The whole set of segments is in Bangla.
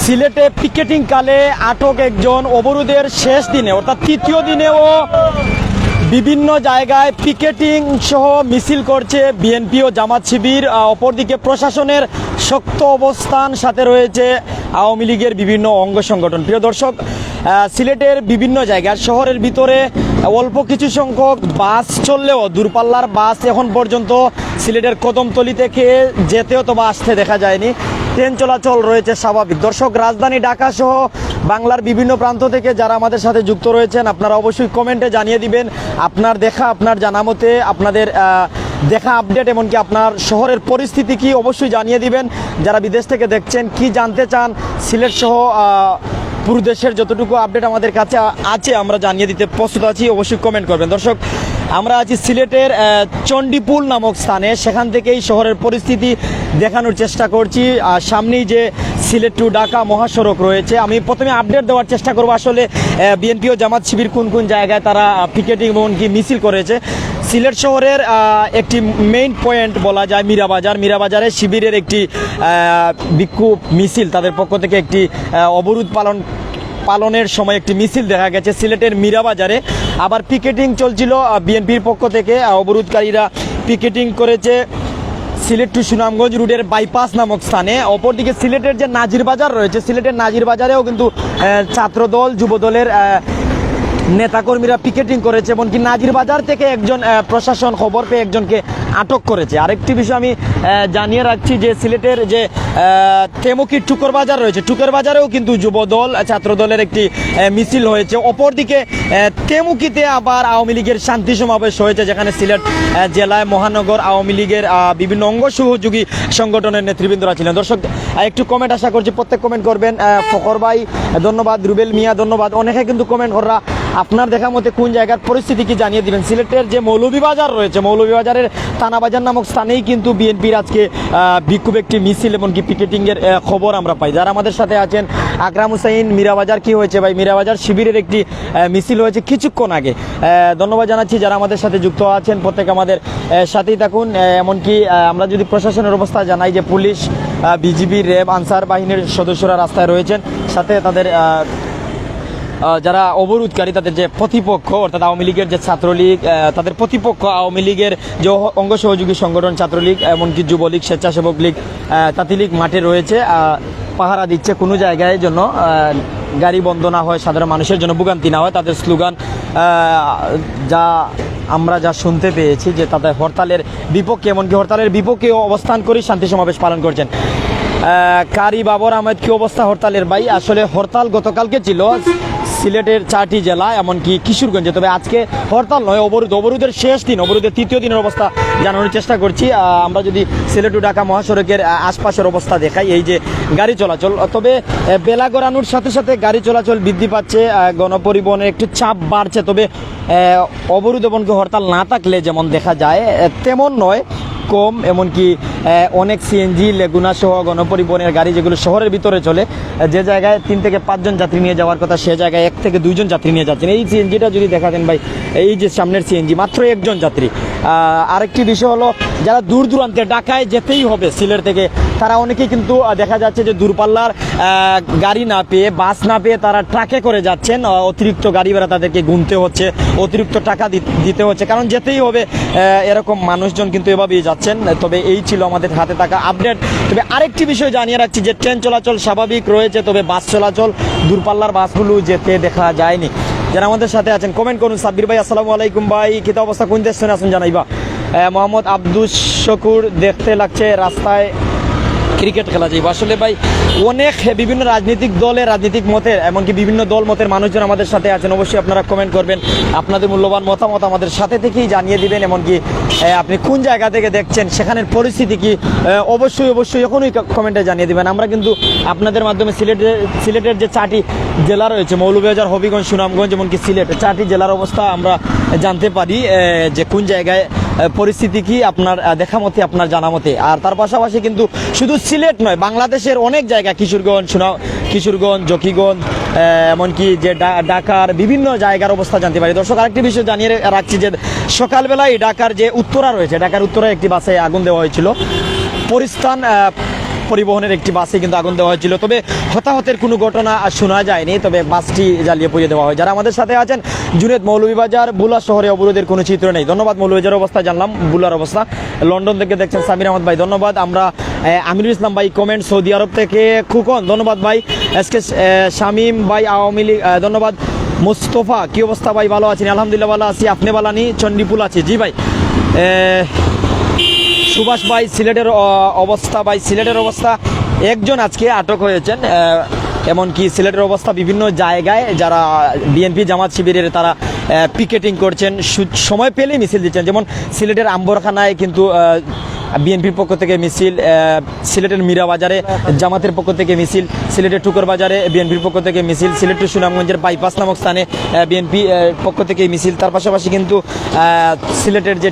সিলেটে পিকেটিং কালে আটক একজন অবরোধের শেষ দিনে অর্থাৎ তৃতীয় দিনেও বিভিন্ন জায়গায় পিকেটিং সহ মিছিল করছে বিএনপি ও জামাত শিবির। অপরদিকে প্রশাসনের শক্ত অবস্থান, সাথে রয়েছে আওয়ামী লীগের বিভিন্ন অঙ্গ সংগঠন। প্রিয় দর্শক, সিলেটের বিভিন্ন জায়গায় শহরের ভিতরে অল্প কিছু সংখ্যক বাস চললেও দূরপাল্লার বাস এখন পর্যন্ত সিলেটের কদমতলী থেকে যেতে অথবা আসতে দেখা যায়নি। ট্রেন চলাচল রয়েছে স্বাভাবিক। দর্শক, রাজধানী ঢাকা সহ বাংলার বিভিন্ন প্রান্ত থেকে যারা আমাদের সাথে যুক্ত রয়েছেন, আপনারা অবশ্যই কমেন্টে জানিয়ে দিবেন আপনার দেখা, আপনার জানা মতে আপনাদের দেখা আপডেট, এমনকি আপনার শহরের পরিস্থিতি কি অবশ্যই জানিয়ে দিবেন। যারা বিদেশ থেকে দেখছেন কি জানতে চান সিলেট সহ পুরো দেশের যতটুকু আপডেট আমাদের কাছে আছে আমরা জানিয়ে দিতে প্রস্তুত আছি, অবশ্যই কমেন্ট করবেন। দর্শক, আমরা আছি সিলেটের চণ্ডীপুল নামক স্থানে, সেখান থেকেই শহরের পরিস্থিতি দেখানোর চেষ্টা করছি। সামনেই যে সিলেট টু ঢাকা মহাসড়ক রয়েছে, আমি প্রথমে আপডেট দেওয়ার চেষ্টা করব আসলে বিএনপি ও জামাত শিবির কোন কোন জায়গায় তারা পিকেটিং এমনকি মিছিল করেছে। সিলেট শহরের একটি মেইন পয়েন্ট বলা যায় মীরাবাজারে শিবিরের একটি বিক্ষোভ মিছিল, তাদের পক্ষ থেকে একটি অবরোধ পালনের সময় একটি মিছিল দেখা গেছে সিলেটের মীরাবাজারে। আবার পিকেটিং চলছিল বিএনপির পক্ষ থেকে, অবরোধকারীরা পিকেটিং করেছে সিলেট টু সুনামগঞ্জ রুটের বাইপাস নামক স্থানে। অপরদিকে সিলেটের যে নাজির বাজার রয়েছে, সিলেটের নাজির বাজারেও কিন্তু ছাত্রদল যুবদলের নেতাকর্মীরা পিকেটিং করেছে, এমনকি নাজির বাজার থেকে একজন প্রশাসন খবর পেয়ে একজনকে আটক করেছে। আরেকটি বিষয় আমি জানিয়ে রাখছি যে সিলেটের যে তেমুকি টুকর বাজার রয়েছে, টুকর বাজারেও কিন্তু যুবদল ছাত্রদলের একটি মিছিল হয়েছে। অপরদিকে তেমুকিতে আবার আওয়ামী লীগের শান্তি সমাবেশ হয়েছে, যেখানে সিলেট জেলায় মহানগর আওয়ামী লীগের বিভিন্ন অঙ্গ সহযোগী সংগঠনের নেতৃবৃন্দরা ছিলেন। দর্শক, একটু কমেন্ট আশা করছি প্রত্যেক কমেন্ট করবেন। ফখর ভাই ধন্যবাদ, রুবেল মিয়া ধন্যবাদ, অনেকে কিন্তু কমেন্ট করা আপনার দেখা মতে কোন জায়গার পরিস্থিতি কি জানিয়ে দিবেন। সিলেটের যে মৌলভীবাজার রয়েছে, মৌলভীবাজারের থানাবাজার নামক স্থানেই কিন্তু বিএনপির আজকে বিক্ষোভ একটি মিছিল এমনকি পিকেটিংয়ের খবর আমরা পাই। যারা আমাদের সাথে আছেন, আকরাম হুসাইন মীরাবাজার কি হয়েছে ভাই? মীরাবাজার শিবিরের একটি মিছিল হয়েছে কিছুক্ষণ আগে। ধন্যবাদ জানাচ্ছি যারা আমাদের সাথে যুক্ত আছেন, প্রত্যেক আমাদের সাথেই থাকুন। এমনকি আমরা যদি প্রশাসনের অবস্থা জানাই যে পুলিশ, বিজিবি, র্যাব, আনসার বাহিনীর সদস্যরা রাস্তায় রয়েছেন, সাথে তাদের যারা অবরোধকারী তাদের যে প্রতিপক্ষ অর্থাৎ আওয়ামী লীগের যে ছাত্রলীগ, তাদের প্রতিপক্ষ আওয়ামী লীগের যে অঙ্গ সহযোগী সংগঠন ছাত্রলীগ, এমনকি যুবলীগ, স্বেচ্ছাসেবক লীগ, তাঁতিলীগ মাঠে রয়েছে, পাহারা দিচ্ছে কোনো জায়গায় জন্য গাড়ি বন্ধ না হয়, সাধারণ মানুষের জন্য ভোগান্তি না হয়। তাদের স্লোগান আমরা যা শুনতে পেয়েছি যে তাদের হরতালের বিপক্ষে, এমনকি হরতালের বিপক্ষেও অবস্থান করে শান্তি সমাবেশ পালন করছেন। কারি বাবর আহমেদ, কি অবস্থা হরতালের ভাই? আসলে হরতাল গতকালকে ছিল সিলেটের 4টি জেলা এমনকি কিশোরগঞ্জে, তবে আজকে হরতাল নয়, অবরোধের শেষ দিন, অবরোধের তৃতীয় দিনের অবস্থা জানানোর চেষ্টা করছি। আমরা যদি সিলেট টু ঢাকা মহাসড়কের আশপাশের অবস্থা দেখাই, এই যে গাড়ি চলাচল, তবে বেলা গড়ানোর সাথে সাথে গাড়ি চলাচল বৃদ্ধি পাচ্ছে, গণপরিবহনের একটু চাপ বাড়ছে। তবে অবরোধ এমনকি হরতাল না থাকলে যেমন দেখা যায় তেমন নয়, কম। এমনকি অনেক সিএনজি, লেগুনা সহ গণপরিবহনের গাড়ি যেগুলো শহরের ভিতরে চলে, যে জায়গায় 3 থেকে 5 জন যাত্রী নিয়ে যাওয়ার কথা সে জায়গায় 1 থেকে 2 জন যাত্রী নিয়ে যাচ্ছেন। এই সিএনজিটা যদি দেখা দেন ভাই, এই যে সামনের সিএনজি মাত্র 1 জন যাত্রী। আরেকটি বিষয় হলো, যারা দূর দূরান্তে ঢাকায় যেতেই হবে সিলেট থেকে, তারা অনেকেই কিন্তু দেখা যাচ্ছে যে দূরপাল্লার গাড়ি না পেয়ে, বাস না পেয়ে তারা ট্রাকে করে যাচ্ছেন। অতিরিক্ত গাড়ি ভাড়া তাদেরকে গুনতে হচ্ছে, অতিরিক্ত টাকা দিতে হচ্ছে, কারণ যেতেই হবে, এরকম মানুষজন কিন্তু এভাবেই যাচ্ছেন। তবে এই ছিল আমাদের হাতে থাকা আপডেট। তবে আরেকটি বিষয় জানিয়ে রাখছি যে ট্রেন চলাচল স্বাভাবিক রয়েছে, তবে বাস চলাচল, দূরপাল্লার বাসগুলো যেতে দেখা যায়নি। যারা আমাদের সাথে আছেন কমেন্ট করুন। সাব্বির ভাই, আসসালামু আলাইকুম ভাই, কিতা অবস্থা, কোন দেশ শুনে আসুন জানাইবা। মোহাম্মদ আব্দুস শকুর, দেখতে লাগছে রাস্তায় ক্রিকেট খেলা যাইব। আসলে ভাই অনেক বিভিন্ন রাজনৈতিক দলের, রাজনৈতিক মতের, এমনকি বিভিন্ন দল মতের মানুষজন আমাদের সাথে আছেন। অবশ্যই আপনারা কমেন্ট করবেন, আপনাদের মূল্যবান মতামত আমাদের সাথে থেকেই জানিয়ে দিবেন। এমনকি আপনি কোন জায়গা থেকে দেখছেন, সেখানের পরিস্থিতি কি, অবশ্যই এখনই কমেন্টে জানিয়ে দিবেন। আমরা কিন্তু আপনাদের মাধ্যমে সিলেটের যে 4টি জেলা রয়েছে, মৌলভীবাজার, হবিগঞ্জ, সুনামগঞ্জ, এমনকি সিলেট, 4টি জেলার অবস্থা আমরা জানতে পারি যে কোন জায়গায় পরিস্থিতি কি আপনার দেখা মতে, আপনার জানা মতে। আর তার পাশাপাশি কিন্তু শুধু সিলেট নয়, বাংলাদেশের অনেক জায়গা, কিশোরগঞ্জ, জকিগঞ্জ, এমনকি যে ঢাকার বিভিন্ন জায়গার অবস্থা জানতে পারি। দর্শক, আরেকটি বিষয় জানিয়ে রাখছি যে সকালবেলায় ঢাকার যে উত্তরা রয়েছে, ঢাকার উত্তরায় একটি বাসে আগুন দেওয়া হয়েছিল। পরিস্থান পরিবহনের একটি বাসে কিন্তু আগুন দেওয়া হয়েছিল, তবে হতাহতের কোনো ঘটনা শোনা যায়নি, তবে বাসটি জ্বালিয়ে পুড়িয়ে দেওয়া হয়। যারা আমাদের সাথে আছেন, জুনেদ, মৌলভীবাজার, বুলা শহরে অবরোধের কোনো চিত্র নেই। ধন্যবাদ। মৌলভীবাজারের অবস্থা জানলাম, বুলার অবস্থা। লন্ডন থেকে দেখছেন সামির আহমদ ভাই, ধন্যবাদ। আমরা আমিরুল ইসলাম ভাই কমেন্ট, সৌদি আরব থেকে খুকন, ধন্যবাদ ভাই। এসকে শামীম ভাই, আওয়ামী লীগ, ধন্যবাদ। মুস্তফা, কি অবস্থা ভাই? ভালো আছেন? আলহামদুলিল্লাহ ভালো আছি। আপনি বালানি? চণ্ডীপুল আছে, জি ভাই। সুভাষ ভাই, সিলেটের অবস্থা ভাই, সিলেটের অবস্থা, একজন আজকে আটক হয়েছেন। এমনকি সিলেটের অবস্থা বিভিন্ন জায়গায় যারা বিএনপি জামাত শিবিরের তারা পিকেটিং করছেন, সময় পেলেই মিছিল দিচ্ছেন। যেমন সিলেটের আম্বরখানায় কিন্তু বিএনপির পক্ষ থেকে মিছিল, সিলেটের মীরাবাজারে জামাতের পক্ষ থেকে মিছিল, সিলেটের টুকর বাজারে বিএনপির পক্ষ থেকে মিছিল, সিলেটের সুনামগঞ্জের বাইপাস নামক স্থানে বিএনপি পক্ষ থেকে মিছিল। তার পাশাপাশি কিন্তু সিলেটের যে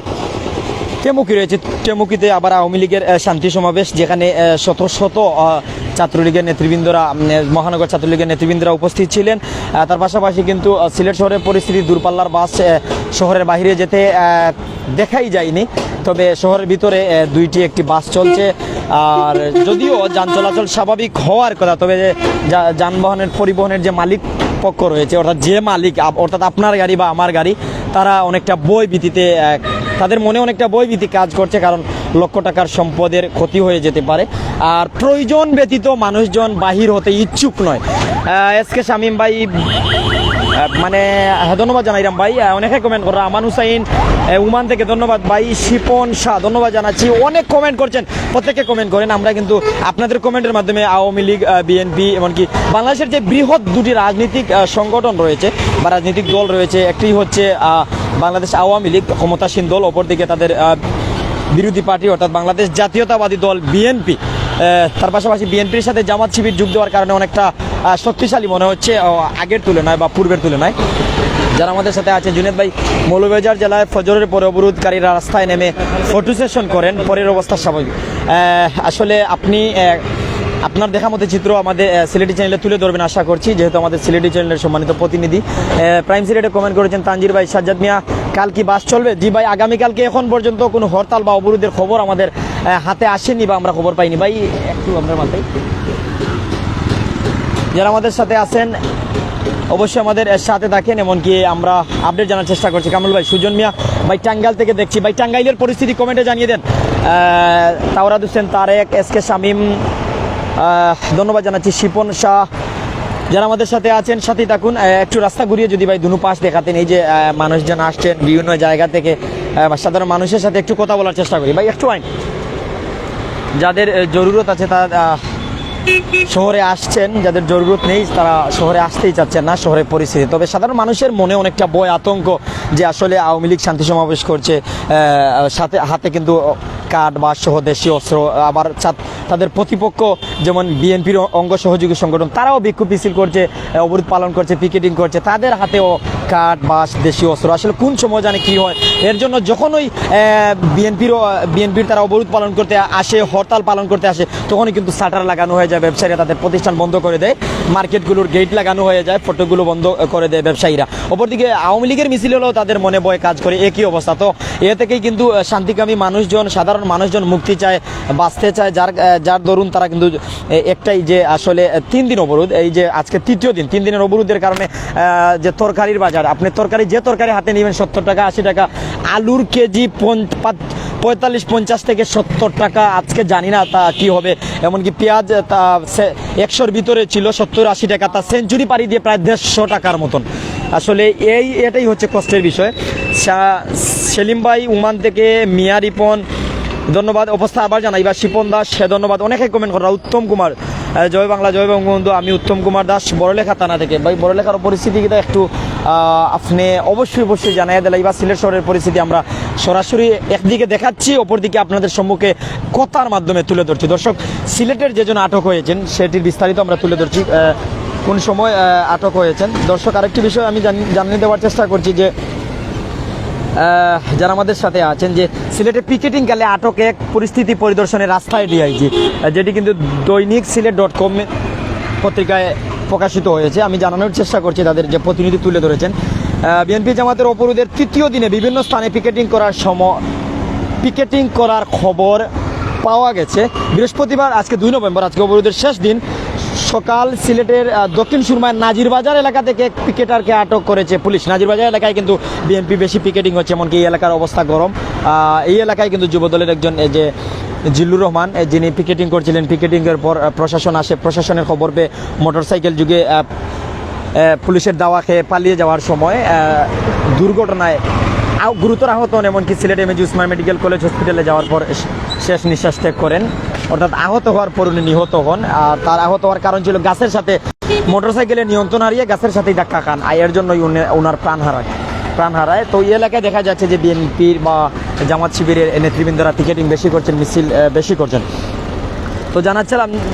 টেমুকি রয়েছে, টেমুকিতে আবার আওয়ামী লীগের শান্তি সমাবেশ, যেখানে শত শত ছাত্রলীগের নেতৃবৃন্দরা, মহানগর ছাত্রলীগের নেতৃবৃন্দরা উপস্থিত ছিলেন। তার পাশাপাশি কিন্তু সিলেট শহরের পরিস্থিতি, দূরপাল্লার বাস শহরের বাইরে যেতে দেখাই যায়নি, তবে শহরের ভিতরে একটি বাস চলছে। আর যদিও যান চলাচল স্বাভাবিক হওয়ার কথা, তবে যানবাহনের পরিবহনের যে মালিক পক্ষ রয়েছে, অর্থাৎ যে মালিক, অর্থাৎ আপনার গাড়ি বা আমার গাড়ি, তারা অনেকটা ভয়ভীতিতে, তাদের মনে অনেকটা ভয়ভীতি কাজ করছে, কারণ লক্ষ টাকার সম্পদের ক্ষতি হয়ে যেতে পারে। আর প্রয়োজন ব্যতীত মানুষজন বাহির হতে ইচ্ছুক নয়। এসকে শামীম ভাই, মানে ধন্যবাদ জানাইলাম ভাই। অনেকে কমেন্ট করো, আমান হুসাইন উমান থেকে ধন্যবাদ ভাই। শিপন শাহ, ধন্যবাদ জানাচ্ছি। অনেক কমেন্ট করছেন, প্রত্যেকে কমেন্ট করেন। আমরা কিন্তু আপনাদের কমেন্টের মাধ্যমে আওয়ামী লীগ, বিএনপি, এমনকি বাংলাদেশের যে বৃহৎ দুটি রাজনৈতিক সংগঠন রয়েছে বা রাজনৈতিক দল রয়েছে, একটি হচ্ছে বাংলাদেশ আওয়ামী লীগ, ক্ষমতাসীন দল, অপরদিকে তাদের বিরোধী পার্টি অর্থাৎ বাংলাদেশ জাতীয়তাবাদী দল বিএনপি। তার পাশাপাশি বিএনপির সাথে জামাত শিবির যোগ দেওয়ার কারণে অনেকটা শক্তিশালী মনে হচ্ছে আগের তুলনায় বা পূর্বের তুলনায়। যারা আমাদের সাথে আছে, জুনেদ ভাই, মৌলভীবাজার জেলায় ফজরের পরে অবরোধকারীরা রাস্তায় নেমে ফটো সেশন করেন, পরের অবস্থা স্বাভাবিক। আসলে আপনি আপনার দেখা মতো চিত্র আমাদের সিলেটি চ্যানেলে তুলে ধরবেন আশা করছি, যেহেতু আমাদের সিলেটি চ্যানেলের সম্মানিত প্রতিনিধি। প্রাইম সিলেটে কমেন্ট করেছেন তানজির ভাই, সাজ্জাদ মিয়া, কাল কি বাস চলবে? জি ভাই, আগামীকালকে এখন পর্যন্ত কোনো হরতাল বা অবরোধের খবর আমাদের হাতে আসেনি বা আমরা খবর পাইনি ভাই। একটু আপনার মাথায় যারা আমাদের সাথে আছেন অবশ্যই আমাদের সাথে থাকেন, এমনকি আমরা আপডেট জানার চেষ্টা করছি। কামরুল ভাই, সুজন মিয়া ভাই, টাঙ্গাইল থেকে দেখছি ভাই, টাঙ্গাইলের পরিস্থিতি কমেন্টে জানিয়ে দেন। তাওরাদ হোসেন, তারেক, এসকে শামীম, ধন্যবাদ জানাচ্ছি। শিপন শাহ, যারা আমাদের সাথে আছেন সাথেই থাকুন। একটু রাস্তা ঘুরিয়ে যদি ভাই দুনো পাশ দেখাতেন, এই যে মানুষজন আসছেন বিভিন্ন জায়গা থেকে, সাধারণ মানুষের সাথে একটু কথা বলার চেষ্টা করি ভাই। একটু আইন, যাদের জরুরত আছে তারা শহরে আসছেন, যাদের জরুরত নেই তারা শহরে আসতেই চাচ্ছেন না, শহরের পরিস্থিতি। তবে সাধারণ মানুষের মনে অনেকটা ভয়, আতঙ্ক যে আসলে আওয়ামী লীগ শান্তি সমাবেশ করছে, সাথে হাতে কিন্তু কাঠ বা সহ দেশীয় অস্ত্র, আবার তাদের প্রতিপক্ষ যেমন বিএনপির অঙ্গ সহযোগী সংগঠন, তারাও বিক্ষোভ মিছিল করছে, অবরোধ পালন করছে, পিকেটিং করছে, তাদের হাতেও কাঠ বাস দেশীয় অস্ত্র। আসলে কোন সময় জানে কি হয়, এর জন্য যখন ওই বিএনপির তারা অবরোধ পালন করতে আসে, হরতাল পালন করতে আসে, তখনই কিন্তু শাটার লাগানো হয়ে যায়, ব্যবসায়ীরা তাদের প্রতিষ্ঠান বন্ধ করে দেয়, মার্কেটগুলোর গেট লাগানো হয়ে যায়, ফটোগুলো বন্ধ করে দেয় ব্যবসায়ীরা। অপরদিকে আওয়ামী লীগের মিছিল হলেও তাদের মনে ভয় কাজ করে, একই অবস্থা। তো এ থেকেই কিন্তু শান্তিকামী মানুষজন, সাধারণ মানুষজন মুক্তি চায়, বাঁচতে চায়, যার দরুন তারা কিন্তু একটাই যে আসলে 3 দিন অবরোধ, এই যে আজকে তৃতীয় দিন, 3 দিনের অবরোধের কারণে যে তরকারির বাজার, আপনি যে তরকারি হাতে নেবেন 70 টাকা 80 টাকা, আলুর কেজি 45-50 থেকে 70 টাকা, আজকে জানি না তা কি হবে। এমনকি পেঁয়াজ তা 100-র ভিতরে ছিল, 70-80 টাকা, তা সেঞ্চুরি পাড়ি দিয়ে প্রায় 150 টাকার মতন। আসলে এটাই হচ্ছে কষ্টের বিষয়। সেলিম ভাই উমান থেকে, মিয়া রিপন, ধন্যবাদ। অবস্থা আবার জানাইবা। শিপন দাস, ধন্যবাদ। অনেকে কমেন্ট করা। উত্তম কুমার, জয় বাংলা, জয় বঙ্গবন্ধু। আমি উত্তম কুমার দাস, বড়লেখা থানা থেকে। ভাই বড়লেখার পরিস্থিতি কিন্তু একটু আপনি অবশ্যই জানাই দিলাই বা সিলেট শহরের পরিস্থিতি আমরা সরাসরি একদিকে দেখাচ্ছি, অপরদিকে আপনাদের সম্মুখে কথার মাধ্যমে তুলে ধরছি। দর্শক, সিলেটের যেজন আটক হয়েছেন সেটির বিস্তারিত আমরা তুলে ধরছি, কোন সময় আটক হয়েছেন। দর্শক, আরেকটি বিষয় আমি জানিয়ে দেওয়ার চেষ্টা করছি যে যারা আমাদের সাথে আছেন, যে সিলেটে পিকেটিং কালে আটক এক পরিস্থিতি পরিদর্শনে রাস্তায় ডিআইজি, যেটি কিন্তু দৈনিক সিলেট.com পত্রিকায় প্রকাশিত হয়েছে। আমি জানানোর চেষ্টা করছি, তাদের যে প্রতিনিধি তুলে ধরেছেন। বিএনপি জামাতের অবরোধের তৃতীয় দিনে বিভিন্ন স্থানে পিকেটিং করার খবর পাওয়া গেছে বৃহস্পতিবার, আজকে 2 নভেম্বর, আজকে অবরোধের শেষ দিন, সকাল সিলেটের দক্ষিণ সুরমার নাজিরবাজার এলাকা থেকে এক পিকেটারকে আটক করেছে পুলিশ। নাজিরবাজার এলাকায় কিন্তু বিএনপি বেশি পিকেটিং হচ্ছে, এমনকি এই এলাকার অবস্থা গরম। এই এলাকায় কিন্তু যুবদলের একজন যে জিল্লুর রহমান, যিনি পিকেটিং করছিলেন, পিকেটিংয়ের পর প্রশাসন আসে, প্রশাসনের খবর পেয়ে মোটরসাইকেল যুগে পুলিশের দাওয়া খেয়ে পালিয়ে যাওয়ার সময় দুর্ঘটনায় গুরুতর আহত হন, এমনকি Sylhet MAG Osmani medical college হসপিটালে যাওয়ার পর শেষ নিঃশ্বাস ত্যাগ করেন। অর্থাৎ আহত হওয়ার পর উনি নিহত হন। আর তার আহত হওয়ার কারণ ছিল গাছের সাথে, মোটরসাইকেলের নিয়ন্ত্রণ হারিয়ে গাছের সাথেই ধাক্কা খান, এর জন্যই ওনার প্রাণ হারায়। তো এই এলাকায় দেখা যাচ্ছে যে বিএনপির বা জামাত শিবিরের নেতৃবৃন্দরা টিকেটিং বেশি করছেন, মিছিল বেশি করছেন। তো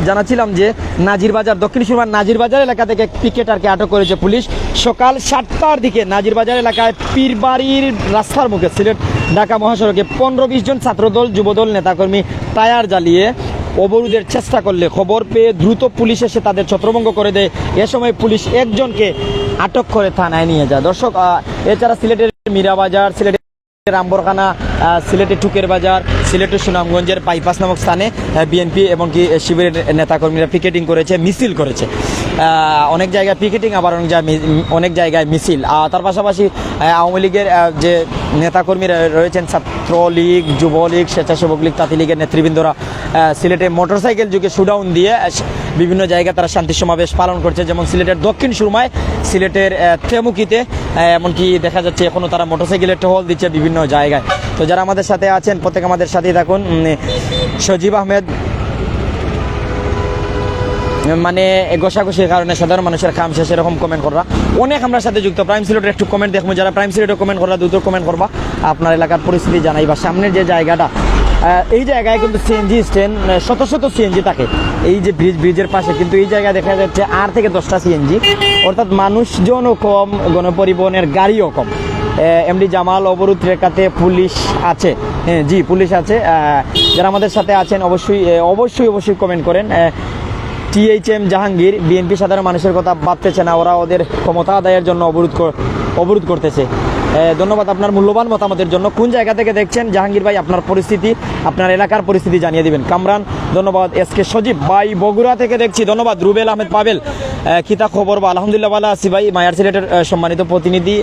জানাচ্ছিলাম যে নাজিরবাজার, দক্ষিণ সুরমার নাজিরবাজার এলাকা থেকে পিকেটারকে আটক করেছে পুলিশ। সকাল 7টার দিকে নাজিরবাজার এলাকায় পীরবাড়ির রাস্তার মুখে সিলেট ঢাকা মহাসড়কে 15-20 জন ছাত্রদল যুবদল নেতাকর্মী টায়ার জ্বালিয়ে অবরোধের চেষ্টা করলে খবর পেয়ে দ্রুত পুলিশ এসে তাদের ছত্রভঙ্গ করে দেয়। এ সময় পুলিশ একজনকে আটক করে থানায় নিয়ে যায়। দর্শক, এছাড়া সিলেটের মীরাবাজার, সিলেটের রামবরখানা, সিলেটের টুকের বাজার, সিলেটের সুনামগঞ্জের বাইপাস নামক স্থানে বিএনপি এবং কি শিবিরের নেতাকর্মীরা পিকেটিং করেছে, মিছিল করেছে। অনেক জায়গায় পিকেটিং, আবার অনেক জায়গায় মিছিল। তার পাশাপাশি আওয়ামী লীগের যে নেতাকর্মীরা রয়েছেন, ছাত্রলীগ, যুবলীগ, স্বেচ্ছাসেবক লীগ, তাঁতি লীগের নেতৃবৃন্দরা সিলেটে মোটরসাইকেল যুগে শুডাউন দিয়ে বিভিন্ন জায়গায় তারা শান্তি সমাবেশ পালন করছে। যেমন সিলেটের দক্ষিণ সুরমায়, সিলেটের তেমুকিতে, এমনকি দেখা যাচ্ছে এখনও তারা মোটরসাইকেলের টহল দিচ্ছে বিভিন্ন জায়গায়। তো যারা আমাদের সাথে আছেন প্রত্যেক আমাদের সাথেই থাকুন। সজীব আহমেদ, মানে ঘষাঘষির কারণে সাধারণ মানুষের কাম শেষ, এরকম কমেন্ট করা অনেক আমরা সাথে যুক্ত। প্রাইম সিলেটের একটু কমেন্ট দেখবো, যারা প্রাইম সিলেটে কমেন্ট করা দ্রুত কমেন্ট করবা, আপনার এলাকার পরিস্থিতি জানাইবা। সামনের যে জায়গাটা, এই জায়গায় কিন্তু সিএনজি স্ট্যান্ড, শত সিএনজি থাকে এই যে ব্রিজের পাশে, কিন্তু এই জায়গায় দেখা যাচ্ছে 8 থেকে 10টা সিএনজি, অর্থাৎ মানুষজনও কম, গণপরিবহনের গাড়িও কম। এমডি জামাল, অবরোধ রেখাতে পুলিশ আছে? জি, পুলিশ আছে। যারা আমাদের সাথে আছেন অবশ্যই কমেন্ট করেন। THM জাহাঙ্গীর, বিএনপি সাধারণ মানুষের কথা ভাবতেছে না, ওরা ওদের ক্ষমতা আদায়ের জন্য অবরোধ করতেছে। ধন্যবাদ আপনার মূল্যবান মতামতের জন্য। কোন জায়গা থেকে দেখছেন জাহাঙ্গীর ভাই, আপনার পরিস্থিতি, আপনার এলাকার পরিস্থিতি জানিয়ে দিবেন। কামরান, ধন্যবাদ। SK সজীব ভাই, বগুড়া থেকে দেখছি, ধন্যবাদ। রুবেল আহমেদ পাবেল, কিতা খবর? বা আলহামদুলিল্লাহ ভালো আছি ভাই। মায়ার সিলেটের সম্মানিত প্রতিনিধি,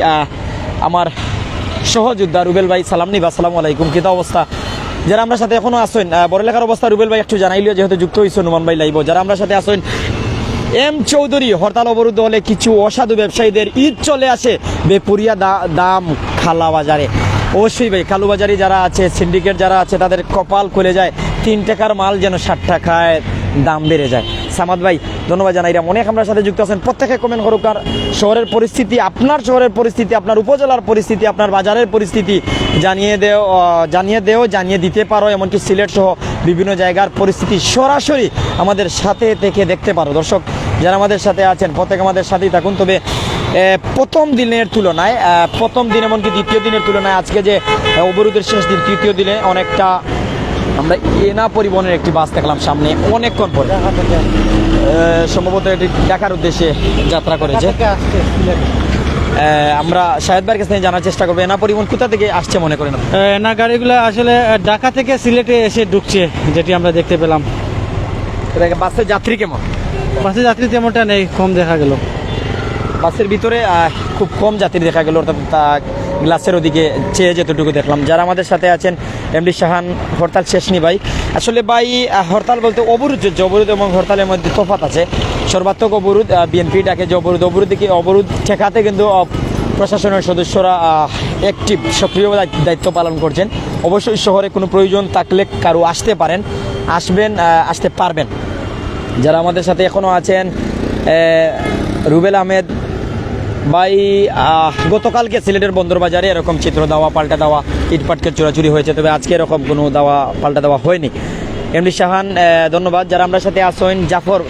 আমার সহযোদ্ধা রুবেল ভাই, সালাম নিবা, আসসালামু আলাইকুম, কিতা অবস্থা? যারা আমরা সাথে এখনো আসেন, বড়লেখার অবস্থা রুবেল ভাই একটু জানাইলিও, যেহেতু যুক্ত হয়েছে নুমান ভাই লাইব। যারা আমরা সাথে আসেন, M চৌধুরী, হরতাল অবরুদ্ধ হলে কিছু অসাধু ব্যবসায়ীদের ঈদ চলে আসে বেপুরিয়া দাম খালা বাজারে। অবশ্যই ভাই, কালুবাজারি যারা আছে, সিন্ডিকেট যারা আছে, তাদের কপাল খুলে যায়। 3 টাকার মাল যেন 60 টাকায় দাম বেড়ে যায়। সামাদ ভাই, ধন্যবাদ জানাইলাম। অনেক আমরা সাথে যুক্ত আছেন, প্রত্যেকে কমেন্ট করুক। আর শহরের পরিস্থিতি, আপনার শহরের পরিস্থিতি, আপনার উপজেলার পরিস্থিতি, আপনার বাজারের পরিস্থিতি জানিয়ে দিতে পারো। এমনকি সিলেট সহ বিভিন্ন জায়গার পরিস্থিতি সরাসরি আমাদের সাথে থেকে দেখতে পারো। দর্শক, যারা আমাদের সাথে আছেন প্রত্যেক আমাদের সাথেই থাকুন। তবে প্রথম দিনের তুলনায়, প্রথম দিন এমনকি দ্বিতীয় দিনের তুলনায় আজকে যে অবরোধের শেষ দিন, তৃতীয় দিনে অনেকটা আমরা এনা পরিবহনের একটি বাস দেখলাম সামনে অনেকক্ষণ পরে, সম্ভবত এটি ঢাকার উদ্দেশ্যে যাত্রা করেছে। আমরা শাহেদ ভাইয়ের কাছে জানার চেষ্টা করবো, এনা পরিবহন কোথা থেকে আসছে মনে করেন? এনা গাড়িগুলো আসলে ঢাকা থেকে সিলেটে এসে ঢুকছে, যেটি আমরা দেখতে পেলাম। বাসের যাত্রী কেমন? বাসে যাত্রী তেমনটা নেই, কম দেখা গেল। বাসের ভিতরে খুব কম যাত্রী দেখা গেল, অর্থাৎ গ্লাসের ওদিকে চেয়ে যেতটুকু দেখলাম। যারা আমাদের সাথে আছেন, এমডি শাহান, হরতাল শেষ নি ভাই? আসলে ভাই, হরতাল বলতে অবরোধ চলছে, অবরোধ এবং হরতালের মধ্যে তফাৎ আছে। সর্বাত্মক অবরোধ, বিএনপি ডাকে যে অবরোধ ঠেকাতে কিন্তু প্রশাসনের সদস্যরা অ্যাক্টিভ, সক্রিয় দায়িত্ব পালন করছেন। অবশ্যই শহরে কোনো প্রয়োজন থাকলে কারো আসতে পারবেন। যারা আমাদের সাথে এখনও আছেন, রুবেল আহমেদ ভাই, গতকালকে সিলেটের বন্দরবাজারে এরকম চিত্র দেওয়া, পাল্টা দেওয়া, ইটপাটকের চোরাচুরি হয়েছে, তবে আজকে এরকম কোনো পাল্টা দেওয়া হয়নি। এমডি শাহান, ধন্যবাদ। যারা আমরা সাথে আসেন, জাফর,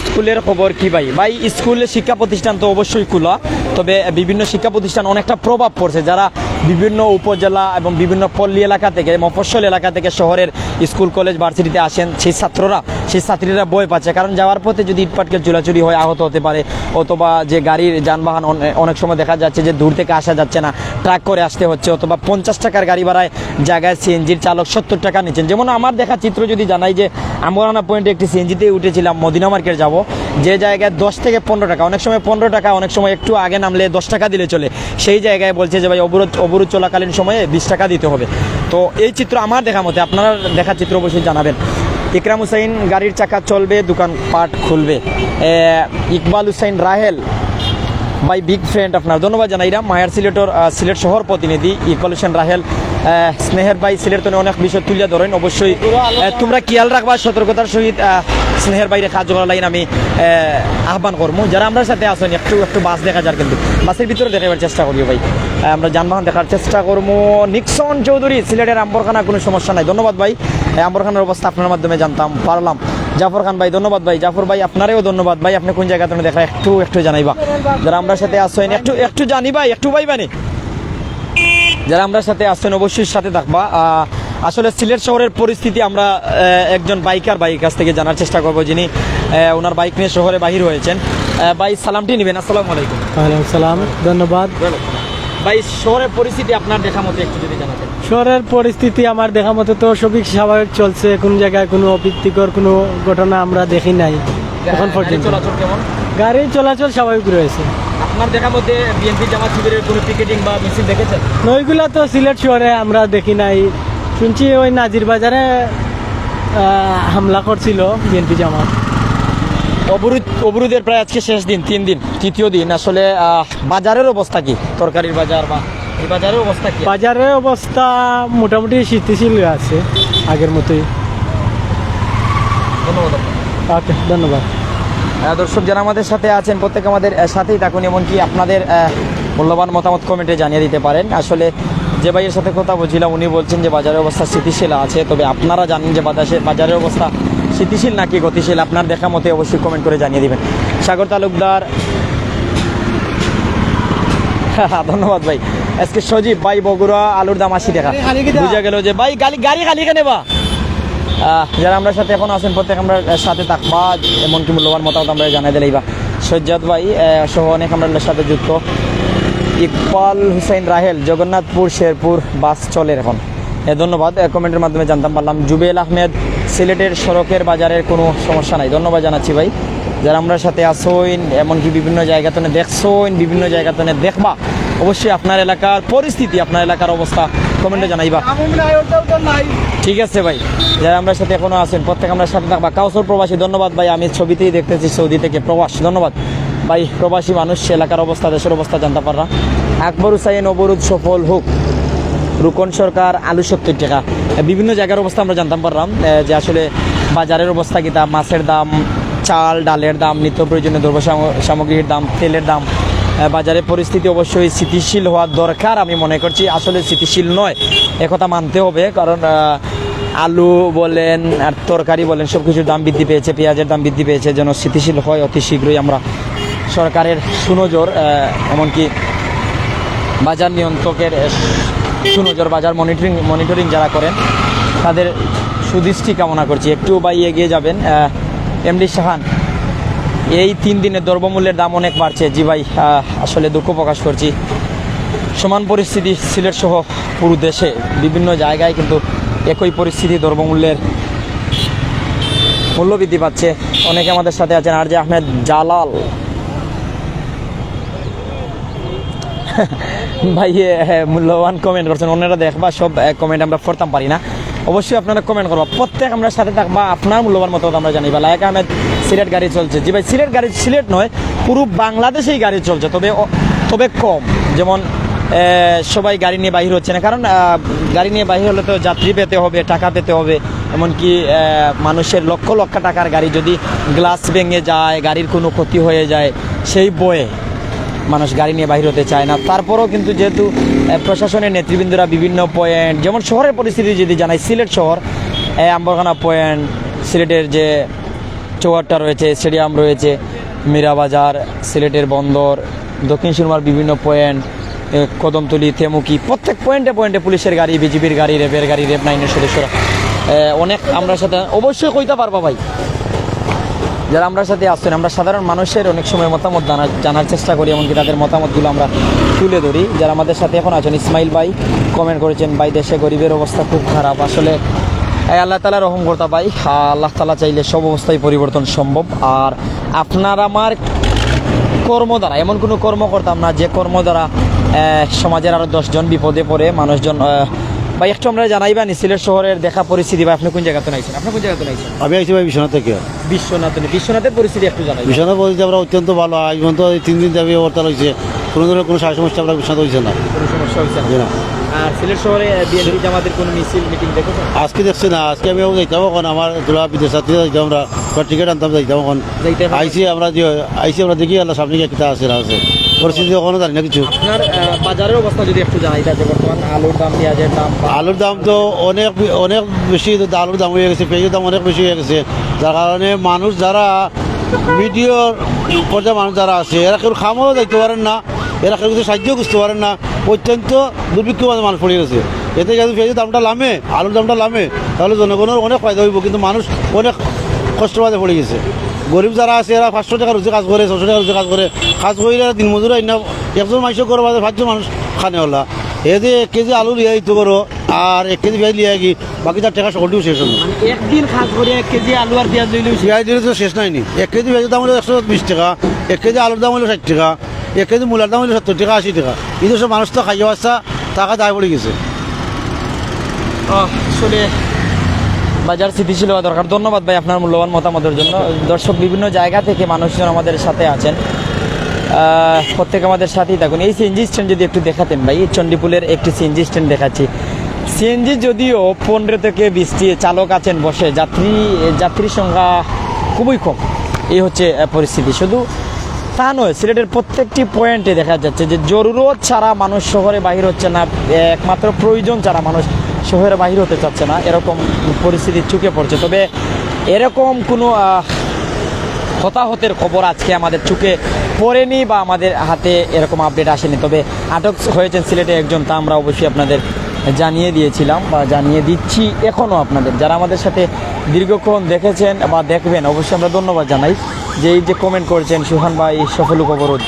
স্কুলের খবর কি ভাই? ভাই, স্কুলের শিক্ষা প্রতিষ্ঠান তো অবশ্যই খোলা, তবে বিভিন্ন শিক্ষা প্রতিষ্ঠান অনেকটা প্রভাব পড়ছে। যারা বিভিন্ন উপজেলা এবং বিভিন্ন পল্লী এলাকা থেকে, মফস্বল এলাকা থেকে শহরের স্কুল কলেজ ভার্সিটিতে আসেন, সেই ছাত্ররা সেই ছাত্রীরা ভয় পাচ্ছে, কারণ যাওয়ার পথে যদি ইটপাটকেল চুরাচুরি হয় আহত হতে পারে, অথবা যে গাড়ির যানবাহন অনেক সময় দেখা যাচ্ছে যে দূর থেকে আসা যাচ্ছে না, ট্রাক করে আসতে হচ্ছে, অথবা 50 টাকার গাড়ি ভাড়ায় জায়গায় সিএনজির চালক 70 টাকা নিচ্ছেন। যেমন আমার দেখা চিত্র যদি জানাই যে আমরানা পয়েন্টে একটি সিএনজিতে উঠেছিলাম মদিনা মার্কেট যাব, যে জায়গায় 10 থেকে 15 টাকা, অনেক সময় 15 টাকা, অনেক সময় একটু আগে নামলে 10 টাকা দিলে চলে, সেই জায়গায় বলছে যে ভাই অবরোধ চলাকালীন সময়ে 20 টাকা দিতে হবে। তো এই চিত্র আমার দেখা মতে, আপনারা দেখা চিত্র অবশ্যই জানাবেন। ইকরাম হুসাইন গাড়ির চাকা চলবে, দোকানপাট খুলবে। ইকবাল হুসাইন রাহেল ভাই বিগ ফ্রেন্ড, আপনার ধন্যবাদ জানাইলাম। মায়ার সিলেট শহর প্রতিনিধি ইকবাল হোসেন রাহেল, স্নেহের ভাই সিলেট তো অনেক বিষয় তুলিয়া ধরেন, অবশ্যই তোমরা খেয়াল রাখবা, সতর্কতার সহিত স্নেহের বাইরে কাজ করার লাইন আমি আহ্বান করবো। যারা আমরা সাথে আসেন একটু বাস দেখা যার, কিন্তু বাসের ভিতরে দেখাবার চেষ্টা করি ভাই, আমরা যানবাহন দেখার চেষ্টা করবো। নিক্সন চৌধুরী সিলেটের আম্বরখানা, কোনো সমস্যা নাই, ধন্যবাদ ভাই। আম্বরখানার অবস্থা আপনার মাধ্যমে জানতাম পারলাম। জাফর খান ভাই ধন্যবাদ ভাই। জাফর ভাই আপনারেও ধন্যবাদ ভাই, আপনি কোন জায়গা তুমি দেখা একটু জানাইবা। যারা আমরা সাথে আসেন একটু জানি ভাই, একটু ভাই বানি, যারা আমরা সাথে আসছেন অবশ্যই সাথে থাকবা। আসলে সিলেট শহরের পরিস্থিতি আমরা একজন বাইকের কাছ থেকে জানার চেষ্টা করবো, যিনি ওনার বাইক নিয়ে শহরে বাহির হয়েছেন। ভাই সালামটি নেবেন। আসসালামু আলাইকুম। ওয়ালাইকুম সালাম, ধন্যবাদ। ভাই শহরের পরিস্থিতি আপনার দেখা মতো একটু যদি জানাতেন। শহরের পরিস্থিতি আমার দেখা মতো তো সবই স্বাভাবিক চলছে, কোন জায়গায় কোনো অপ্রীতিকর কোনো ঘটনা আমরা দেখি নাই এখন পর্যন্ত। চলাচল কেমন? গাড়ি চলাচল স্বাভাবিক রয়েছে। আপনার দেখা মতে বিএনপি জামাত শিবিরের কোনো পিকেটিং বা মিছিল দেখেছেন? ওইগুলা তো সিলেট শহরে আমরা দেখি নাই, শুনছি ওই নাজির বাজারে হামলা করছিল বিএনপি জামাত। অবরোধের প্রায় আজকে শেষ দিন, 3 দিন, তৃতীয় দিন। আসলে বাজারের অবস্থা কি, তরকারির বাজার বা এই বাজারের অবস্থা কি? বাজারের অবস্থা মোটামুটি স্থিতিশীল আছে আগের মতোই। ধন্যবাদ। ওকে, ধন্যবাদ। দর্শক যারা আমাদের সাথে আছেন প্রত্যেক আমাদের সাথেই থাকুন, এমনকি আপনাদের মূল্যবান মতামত কমেন্টে জানিয়ে দিতে পারেন। আসলে যে ভাইয়ের সাথে কথা বলছিলাম উনি বলছেন যে বাজারের অবস্থা স্থিতিশীল আছে, তবে আপনারা জানেন যে বাজারের অবস্থা স্থিতিশীল নাকি গতিশীল, আপনার দেখা মতে অবশ্যই কমেন্ট করে জানিয়ে দিবেন। সাগর তালুকদার ধন্যবাদ ভাই। আজকে সজীব ভাই বগুড়া আলুর দাম 80 টাকা, বুঝা গেল যে ভাই গাড়ি খালি কেনে বা। যারা আমরা সাথে এখন আছেন প্রত্যেক আমরা সাথে থাকবা, এমনকি মূল্যবান মতামত আমরা জানাই দিলেই বা। সজ্জাদ ভাই সহ অনেক আমরা সাথে যুক্ত। ইকবাল হুসাইন রাহেল জগন্নাথপুর শেরপুর বাস চলে এখন, ধন্যবাদ। কমেন্টের মাধ্যমে জানতাম পারলাম। জুবেল আহমেদ সিলেটের সড়কের বাজারের কোনো সমস্যা নাই, ধন্যবাদ জানাচ্ছি ভাই। যারা আমরা সাথে আসইন, এমনকি বিভিন্ন জায়গাতে দেখছইন, বিভিন্ন জায়গাতে দেখবা, অবশ্যই আপনার এলাকার পরিস্থিতি, আপনার এলাকার অবস্থা কমেন্টে জানাইবা। ঠিক আছে ভাই। যারা আমরা সাথে এখনো আছেন প্রত্যেক আমরা সাথে থাকবা। কাউসর প্রবাসী ধন্যবাদ ভাই, আমি ছবিতেই দেখতেছি সৌদি থেকে প্রবাস, ধন্যবাদ ভাই। প্রবাসী মানুষ এলাকার অবস্থা, দেশের অবস্থা জানতে পাররা। আকবর হুসাইন অবরোধ সফল হোক, রুকন সরকার আলু 70 টাকা। বিভিন্ন জায়গার অবস্থা আমরা জানতাম পারলাম যে আসলে বাজারের অবস্থা কি, দাম মাছের দাম, চাল ডালের দাম, নিত্য প্রয়োজনীয় দ্রব্য সামগ্রীর দাম, তেলের দাম, বাজারের পরিস্থিতি অবশ্যই স্থিতিশীল হওয়ার দরকার আমি মনে করছি। আসলে স্থিতিশীল নয় একথা মানতে হবে, কারণ আলু বলেন আর তরকারি বলেন সব কিছুর দাম বৃদ্ধি পেয়েছে, পেঁয়াজের দাম বৃদ্ধি পেয়েছে। যেন স্থিতিশীল হয় অতি শীঘ্রই আমরা সরকারের সুনজর, এমনকি বাজার নিয়ন্ত্রকের সুনজর, বাজার মনিটরিং যারা করেন তাদের সুদৃষ্টি কামনা করছি। একটু ভাই এগিয়ে যাবেন। এমডি শাহান, এই 3 দিনে দ্রব্যমূল্যের দাম অনেক বাড়ছে। জি ভাই, আসলে দুঃখ প্রকাশ করছি। সমান পরিস্থিতি সিলেট সহ পুরো দেশে বিভিন্ন জায়গায় কিন্তু একই পরিস্থিতি, দ্রব্যমূল্যের মূল্য বৃদ্ধি পাচ্ছে। অনেকে আমাদের সাথে আছেন। আর যে আহমেদ জালাল ভাই মূল্যবান কমেন্ট করছেন, অন্যরা দেখবা সব কমেন্ট আমরা পড়তাম পারি না, অবশ্যই আপনারা কমেন্ট করবা, প্রত্যেক আমরা সাথে থাকবা, আপনার মূল্যবান মতামত আমরা জানিবা। লায়েক আহমেদ সিলেট গাড়ি চলছে। জি ভাই, সিলেট নয় পুরো বাংলাদেশেই গাড়ি চলছে, তবে কম। যেমন সবাই গাড়ি নিয়ে বাহির হচ্ছে না, কারণ গাড়ি নিয়ে বাহির হলে তো যাত্রী পেতে হবে, টাকা পেতে হবে। এমনকি মানুষের লক্ষ লক্ষ টাকার গাড়ি যদি গ্লাস ভেঙে যায়, গাড়ির কোনো ক্ষতি হয়ে যায়, সেই বয়ে মানুষ গাড়ি নিয়ে বাহির হতে চায় না। তারপরেও কিন্তু যেহেতু প্রশাসনের নেতৃবৃন্দরা বিভিন্ন পয়েন্ট, যেমন শহরের পরিস্থিতি যদি জানাই, সিলেট শহর আম্বরখানা পয়েন্ট, সিলেটের যে চৌহাট্টা রয়েছে, স্টেডিয়াম রয়েছে, মীরাবাজার, সিলেটের বন্দর, দক্ষিণ সুরমার বিভিন্ন পয়েন্ট, কদমতলি, থেমুকি, প্রত্যেক পয়েন্টে পুলিশের গাড়ি, বিজিবির গাড়ি, র্যাবের গাড়ি, র্যাব 9-এর সদস্যরা অনেক আমরা সাথে অবশ্যই কইতে পারবা ভাই, যারা আমরা সাথে আসছেন, আমরা সাধারণ মানুষের অনেক সময় মতামত জানার চেষ্টা করি, এমনকি তাদের মতামতগুলো আমরা তুলে ধরি। যারা আমাদের সাথে এখন আছেন, ইসমাইল ভাই কমেন্ট করেছেন, ভাই দেশে গরিবের অবস্থা খুব খারাপ। আসলে আল্লাহ তাআলা রহম করতা ভাই, আল্লাহ তাআলা চাইলে সব অবস্থায় পরিবর্তন সম্ভব। আর আপনার আমার কর্ম দ্বারা, এমন কোনো কর্ম করতাম না যে কর্ম দ্বারা সমাজের আরও 10 জন বিপদে পড়ে মানুষজন। ভাই একটু আমরা জানাইবা নি সিলেট শহরের দেখা পরিস্থিতি, বা আপনি কোন জায়গাতে নাইছেন? আপনি কোন জায়গাতে নাইছেন? আমি আইছি ভাই বিশ্বনাথ থেকে। বিশ্বনাথের পরিস্থিতি একটু জানাই। বিশ্বনাথ পরিস্থিতি আমরা অত্যন্ত ভালো। আজ পর্যন্ত 3 দিন যাবে হরতাল হয়েছে, কোনো ধরনের কোনো সমস্যা আমরা বিশ্বনাথ হয়েছে না। কোনো সমস্যা হয়েছে জি না। না। আর সিলেট শহরে বিএনপি জামাতের কোনো মিছিল মিটিং দেখেছেন? আজকে দেখছি না, আজকে আমি যাইতাম এখন আমার তোলা বিদেশ যাত্রী যাইতাম, আমরা টিকিট আনতাম যাইতাম এখন যাইতে পারবেন? আইসি আমরা দেখি আল্লাহ সামনে কিতা আছে না আছে পরিস্থিতি এখনো জানি না কিছু। আপনার বাজারের অবস্থা যদি একটু জানাই, যে বর্তমান আলুর দাম, পেঁয়াজের দাম। আলুর দাম তো অনেক অনেক বেশি, আলুর দাম হয়ে গেছে, পেঁয়াজের দাম অনেক বেশি হয়ে গেছে। যার কারণে মানুষ যারা মিডিয়ার পর্যায়ে মানুষ যারা আছে, এরা কেউ খামও যাইতে পারেন না, এরা কেউ কিছু সাহায্য করতে পারেন না, অত্যন্ত দুর্ভিক্ষ মানুষ পড়ে গেছে। এতে যদি পেঁয়াজের দামটা নামে, আলুর দামটা নামে, তাহলে জনগণের অনেক ফায়দা হইব, কিন্তু মানুষ অনেক কষ্টের মাঝে পড়ে গেছে। গরিব যারা আছে এরা 500 টাকা রুজি কাজ করে, 600 টাকা রুজি কাজ করে, কাজ করলে দিন মজুরা একজন মানুষ করে বাজে 5জন মানুষ খানে হলা। এতে 1 কেজি আলু লিয়ে দিতে পারো, আর 1 কেজি পেঁয়াজ লিয়ে গিয়ে বাকি 4 টাকা সকলটিও শেষ হলো। একদিন খাস করে 1 কেজি আলু আর পেঁয়াজ লইলেও পেঁয়াজ দিলে তো শেষ নাইনি। 1 কেজি পেঁয়াজের দাম হলো 120 টাকা, 1 কেজি আলুর দাম হলো 60 টাকা, 1 কেজি মূলার দাম হলো 70 টাকা, 80 টাকা। এই সব মানুষ তো খাইয়া বাচ্চা টাকা দায় পড়ে গেছে। আসলে বাজার স্থিতিশীল হওয়া দরকার। ধন্যবাদ ভাই আপনার মূল্যবান মতামতের জন্য। দর্শক বিভিন্ন জায়গা থেকে মানুষজন আমাদের সাথে আছেন, প্রত্যেক আমাদের সাথেই থাকুন। এই সিএনজি স্ট্যান্ড যদি একটু দেখাতেন ভাই, চণ্ডীপুলের একটি সিএনজি স্ট্যান্ড দেখাচ্ছি। সিএনজি যদিও 15 থেকে 20টি চালক আছেন বসে, যাত্রী সংখ্যা খুবই কম। এই হচ্ছে পরিস্থিতি। শুধু তা নয়, সিলেটের প্রত্যেকটি পয়েন্টে দেখা যাচ্ছে যে জরুরত ছাড়া মানুষ শহরে বাহির হচ্ছে না, একমাত্র প্রয়োজন ছাড়া মানুষ শহরে বাহির হতে চাচ্ছে না, এরকম পরিস্থিতি চোখে পড়ছে। তবে এরকম কোনো হতাহতের খবর আজকে আমাদের চোখে পড়েনি বা আমাদের হাতে এরকম আপডেট আসেনি। তবে আটক হয়েছেন সিলেটে একজন, তা আমরা অবশ্যই আপনাদের জানিয়ে দিয়েছিলাম বা জানিয়ে দিচ্ছি এখনও আপনাদের। যারা আমাদের সাথে দীর্ঘক্ষণ দেখেছেন বা দেখবেন, অবশ্যই আমরা ধন্যবাদ জানাই। যে এই যে কমেন্ট করেছেন সুহান ভাই, সফলুক অবরোধ,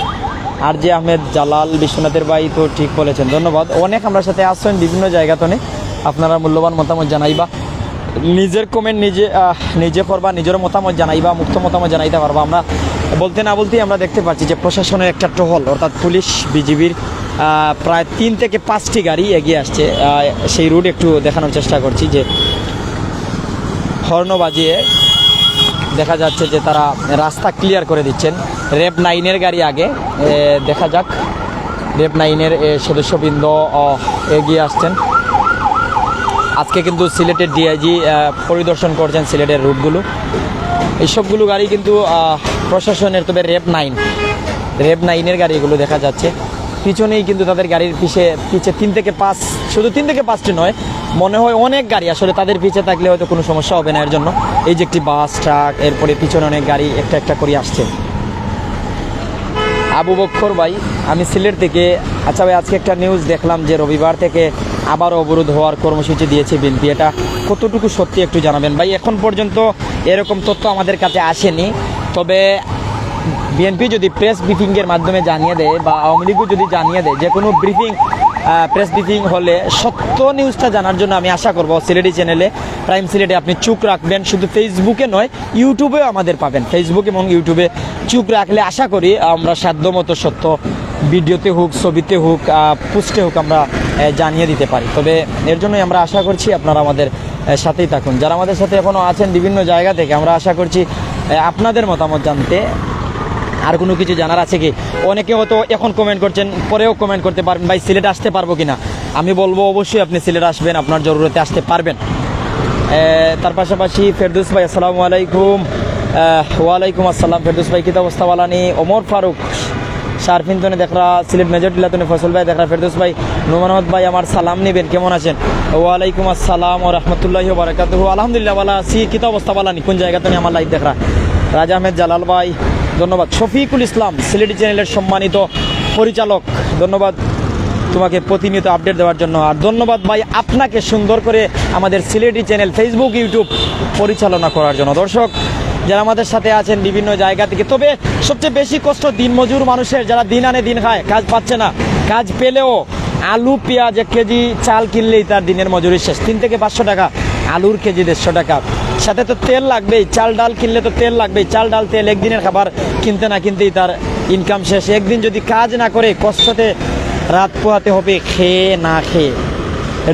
আর যে আহমেদ জালাল, বিশ্বনাথের ভাই তো ঠিক বলেছেন, ধন্যবাদ। অনেক আমরা সাথে আসছেন বিভিন্ন জায়গাতনে, আপনারা মূল্যবান মতামত জানাইবা, নিজের কমেন্ট নিজে করবা, নিজের মতামত জানাইবা, মুক্ত মতামত জানাইতে পারবা। আমরা বলতে না বলতেই আমরা দেখতে পাচ্ছি যে প্রশাসনের একটা টহল, অর্থাৎ পুলিশ বিজিবির প্রায় 3 থেকে 5টি গাড়ি এগিয়ে আসছে। সেই রুট একটু দেখানোর চেষ্টা করছি, যে হর্ন বাজিয়ে দেখা যাচ্ছে যে তারা রাস্তা ক্লিয়ার করে দিচ্ছেন। রেপ 9-এর গাড়ি আগে, দেখা যাক। রেপ 9-এর সদস্যবৃন্দ এগিয়ে আসছেন। আজকে কিন্তু সিলেটের ডিআইজি পরিদর্শন করছেন সিলেটের রুটগুলো, এইসবগুলো গাড়ি কিন্তু প্রশাসনের। তবে রেপ 9-এর গাড়িগুলো দেখা যাচ্ছে পিছনেই, কিন্তু তাদের গাড়ির পিছে 3 থেকে 5, শুধু 3 থেকে 5টি নয়, মনে হয় অনেক গাড়ি। আসলে তাদের পিছে থাকলে হয়তো কোনো সমস্যা হবে না এর জন্য। এই যে একটি বাস, ট্রাক, এরপরে পিছনে অনেক গাড়ি একটা একটা করে আসছে। আবু বক্কর ভাই, আমি সিলেট থেকে। আচ্ছা ভাই, আজকে একটা নিউজ দেখলাম যে রবিবার থেকে আবারও অবরোধ হওয়ার কর্মসূচি দিয়েছে বিএনপি, এটা কতটুকু সত্যি একটু জানাবেন ভাই? এখন পর্যন্ত এরকম তথ্য আমাদের কাছে আসেনি, তবে বিএনপি যদি প্রেস ব্রিফিংয়ের মাধ্যমে জানিয়ে দেয় বা আওয়ামী লীগও যদি জানিয়ে দেয়, যে কোনো প্রেস ব্রিফিং হলে সত্য নিউজটা জানার জন্য আমি আশা করব সিলেটি চ্যানেলে, প্রাইম সিলেটে আপনি চোখ রাখবেন। শুধু ফেসবুকে নয়, ইউটিউবেও আমাদের পাবেন। ফেসবুক এবং ইউটিউবে চোখ রাখলে আশা করি আমরা সাধ্যমতো সত্য ভিডিওতে হোক, ছবিতে হোক, পোস্টে হোক আমরা জানিয়ে দিতে পারি। তবে এর জন্যই আমরা আশা করছি আপনারা আমাদের সাথেই থাকুন। যারা আমাদের সাথে এখনও আছেন বিভিন্ন জায়গা থেকে, আমরা আশা করছি আপনাদের মতামত জানতে। আর কোনো কিছু জানার আছে কি? অনেকে হয়তো এখন কমেন্ট করছেন, পরেও কমেন্ট করতে পারবেন ভাই সিলেট আসতে পারবো কিনা। আমি বলবো অবশ্যই আপনি সিলেট আসবেন, আপনার জরুরতে আসতে পারবেন। তার পাশাপাশি ফেরদৌস ভাই, আসসালামু আলাইকুম। ওয়ালাইকুম আসসালাম ফেরদৌস ভাই, কিতা অবস্থা বালানি? ওমর ফারুক শারফিন তনে দেখরা, সিলেট মেজর টিলা তনে ফসল ভাই দেখরা, ফেরদৌস ভাই, নোমান আহমদ ভাই আমার সালাম নেবেন, কেমন আছেন? ওয়ালাইকুম আসসালাম ও রহমতুল্লাহি ওয়া বারাকাতুহু। আলহামদুলিল্লাহ ভালো আছি। কিতা অবস্থা বালানি? কোন জায়গা তনে আমার লাইভ দেখরা? রাজা আহমেদ জালাল ভাই, ধন্যবাদ। শফিকুল ইসলাম, সিলেটি চ্যানেলের সম্মানিত পরিচালক, ধন্যবাদ তোমাকে প্রতিনিয়ত আপডেট দেওয়ার জন্য। আর ধন্যবাদ ভাই আপনাকে সুন্দর করে আমাদের সিলেটি চ্যানেল ফেসবুক, ইউটিউব পরিচালনা করার জন্য। দর্শক, যারা আমাদের সাথে আছেন বিভিন্ন জায়গা থেকে। তবে সবচেয়ে বেশি কষ্ট দিনমজুর মানুষের, যারা দিন আনে দিন খায়, কাজ পাচ্ছে না, কাজ পেলেও আলু পেঁয়াজ 1 কেজি চাল কিনলেই তার দিনের মজুরি শেষ, 3 থেকে 500 টাকা, আলুর কেজি 150 টাকা, সাথে তো তেল লাগবেই, চাল ডাল কিনলে তো তেল লাগবেই, চাল ডাল তেল একদিনের খাবার কিনতে না কিনতেই তার ইনকাম শেষ। একদিন যদি কাজ না করে কষ্টতে রাত পোহাতে হবে খেয়ে না খেয়ে।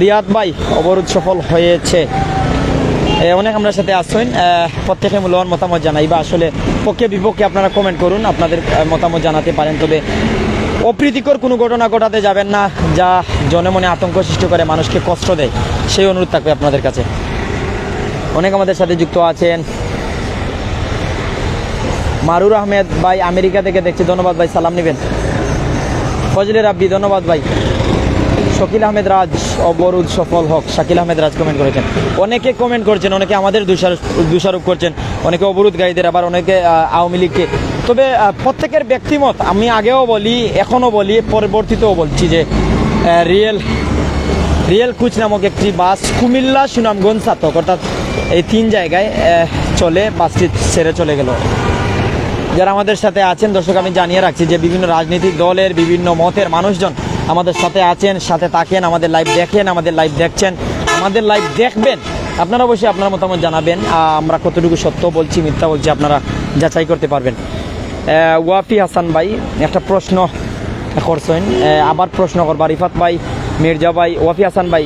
রিয়াদ ভাই অবরোধ সফল হয়েছে, অনেক আমরা সাথে আসছেন, প্রত্যেকে মূল্যবান মতামত জানাই বা আসলে পক্ষে বিপক্ষে আপনারা কমেন্ট করুন, আপনাদের মতামত জানাতে পারেন। তবে অপ্রীতিকর কোনো ঘটনা ঘটাতে যাবেন না যা জনে মনে আতঙ্ক সৃষ্টি করে, মানুষকে কষ্ট দেয়, সেই অনুরোধ থাকবে আপনাদের কাছে। অনেক আমাদের সাথে যুক্ত আছেন। মারুর আহমেদ ভাই আমেরিকা থেকে দেখছি, ধন্যবাদ ভাই, সালাম নেবেন। ফজলে রাব্বি ধন্যবাদ ভাই। শকিল আহমেদ রাজ অবরোধ সফল হোক, শাকিল আহমেদ রাজ কমেন্ট করেছেন। অনেকে কমেন্ট করছেন, অনেকে আমাদের দোষারোপ করছেন, অনেকে অবরোধকারীদের, আবার অনেকে আওয়ামী লীগকে। তবে প্রত্যেকের ব্যক্তিমত আমি আগেও বলি, এখনও বলি, পরবর্তীতেও বলছি যে রিয়েল কুচ নামক একটি বাস কুমিল্লা সুনামগঞ্জ ছাতক অর্থাৎ এই 3 জায়গায় চলে, বাসটি ছেড়ে চলে গেল। যারা আমাদের সাথে আছেন দর্শক, আমি জানিয়ে রাখছি যে বিভিন্ন রাজনৈতিক দলের বিভিন্ন মতের মানুষজন আমাদের সাথে আছেন, সাথে থাকেন, আমাদের লাইভ দেখেন, আমাদের লাইভ দেখছেন, আমাদের লাইভ দেখবেন। আপনারা অবশ্যই আপনার মতামত জানাবেন, আমরা কতটুকু সত্য বলছি মিথ্যা বলছি আপনারা যাচাই করতে পারবেন। ওয়াফি হাসান ভাই একটা প্রশ্ন করছেন, আবার প্রশ্ন করবা রিফাত ভাই, মির্জা ভাই, ওয়াফি হাসান ভাই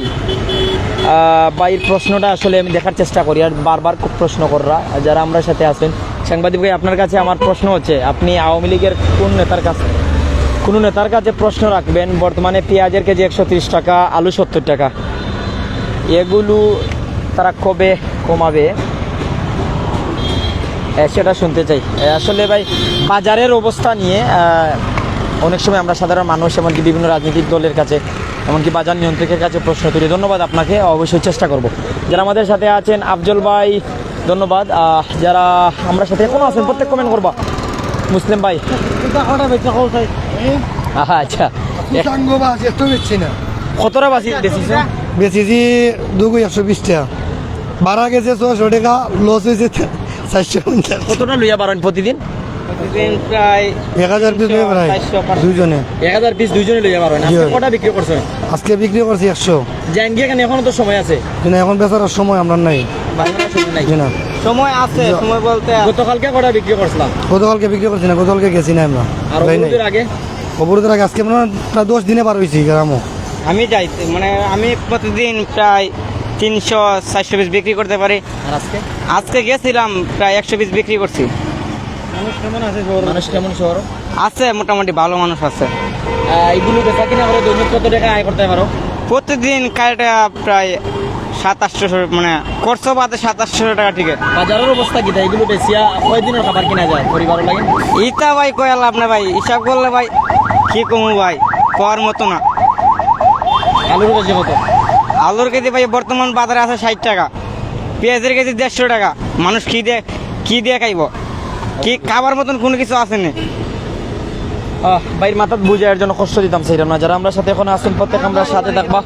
ভাইয়ের প্রশ্নটা আসলে আমি দেখার চেষ্টা করি, আর বারবার খুব প্রশ্ন কররা যারা আমরা সাথে আছেন। সাংবাদিক ভাই আপনার কাছে আমার প্রশ্ন হচ্ছে, আপনি আওয়ামী লীগের কোনো নেতার কাছে প্রশ্ন রাখবেন, বর্তমানে পেঁয়াজের কেজি 130 টাকা, আলু 70 টাকা, এগুলো তারা কবে কমাবে সেটা শুনতে চাই। আসলে ভাই বাজারের অবস্থা নিয়ে অনেক সময় আমরা সাধারণ মানুষ, এমনকি বিভিন্ন রাজনৈতিক দলের কাছে, এমনকি বাজার নিয়ন্ত্রকের কাছে প্রশ্ন তুলি। ধন্যবাদ আপনাকে, অবশ্যই চেষ্টা করব। যারা আমাদের সাথে আছেন, আফজল ভাই ধন্যবাদ, যারা আমরা সাথে এখনো আছেন প্রত্যেক কমেন্ট করবা। মুসলিম ভাই আচ্ছা, কতটা বাসি বেশিছেন? বেশিছি 120 টাকা, ভাড়া গেছে 600 টাকা, লস হয়েছে 450। কতটা লইয়া পারেন প্রতিদিন? প্রায় 1000 পিস লইয়া প্রায় দুইজনে, 1000 পিস দুইজনে লইয়া পারেন। আজকে কটা বিক্রি করছেন? আজকে বিক্রি করছি 100। জাঙ্গিয়া কেন এখনো তো সময় আছে? কিন্তু এখন বেচার সময় আমরা নাই। জি না, সময় আছে, সময় বলতে গতকালকে কটা বিক্রি করছিলাম? গতকালকে বিক্রি করছি না, গতকালকে গেছি না আমরা। আর অবরোধের আগে? অবরোধের আগে আজকে মানে প্রায় 10 দিনে পার হয়েছি গ্রামও। আমি যাই, মানে আমি প্রতিদিন প্রায় 300-400 পিস বিক্রি করতে পারি। আর আজকে গেছিলাম প্রায় 100 পিস বিক্রি করছি। মানুষ কেমন আছে? মানুষ কেমন শহর আছে, মোটামুটি ভালো মানুষ আছে। এইগুলো বেচা কিনা করে দৈনিক কত টাকা আয় করতে পারো? প্রতিদিন কাটা প্রায় 700-800, মানে খরচ বাদে 700-800 টাকা। ঠিক আছে, বাজারের অবস্থা কি? এগুলো বেচিয়া কয়দিনের খাবার কিনা যায় পরিবারের লাগে? ইটা ভাই কয়ে লাভ না ভাই, হিসাব করলে ভাই কি কমু ভাই, পাওয়ার মতো না। আলুর কেজি কত? আলুর কেজি ভাই বর্তমান বাজারে আছে 60 টাকা, পেঁয়াজের কেজি 150 টাকা। মানুষ কি দিয়ে খাইব? কি খাবার মতন কোনো কিছু আছে না। ভাইয়ের মাথাত বুঝার জন্য কষ্ট দিতাম সেইরকম না। যারা আমরা সাথে এখন আসুন প্রত্যেক আমরা সাথে থাকবা,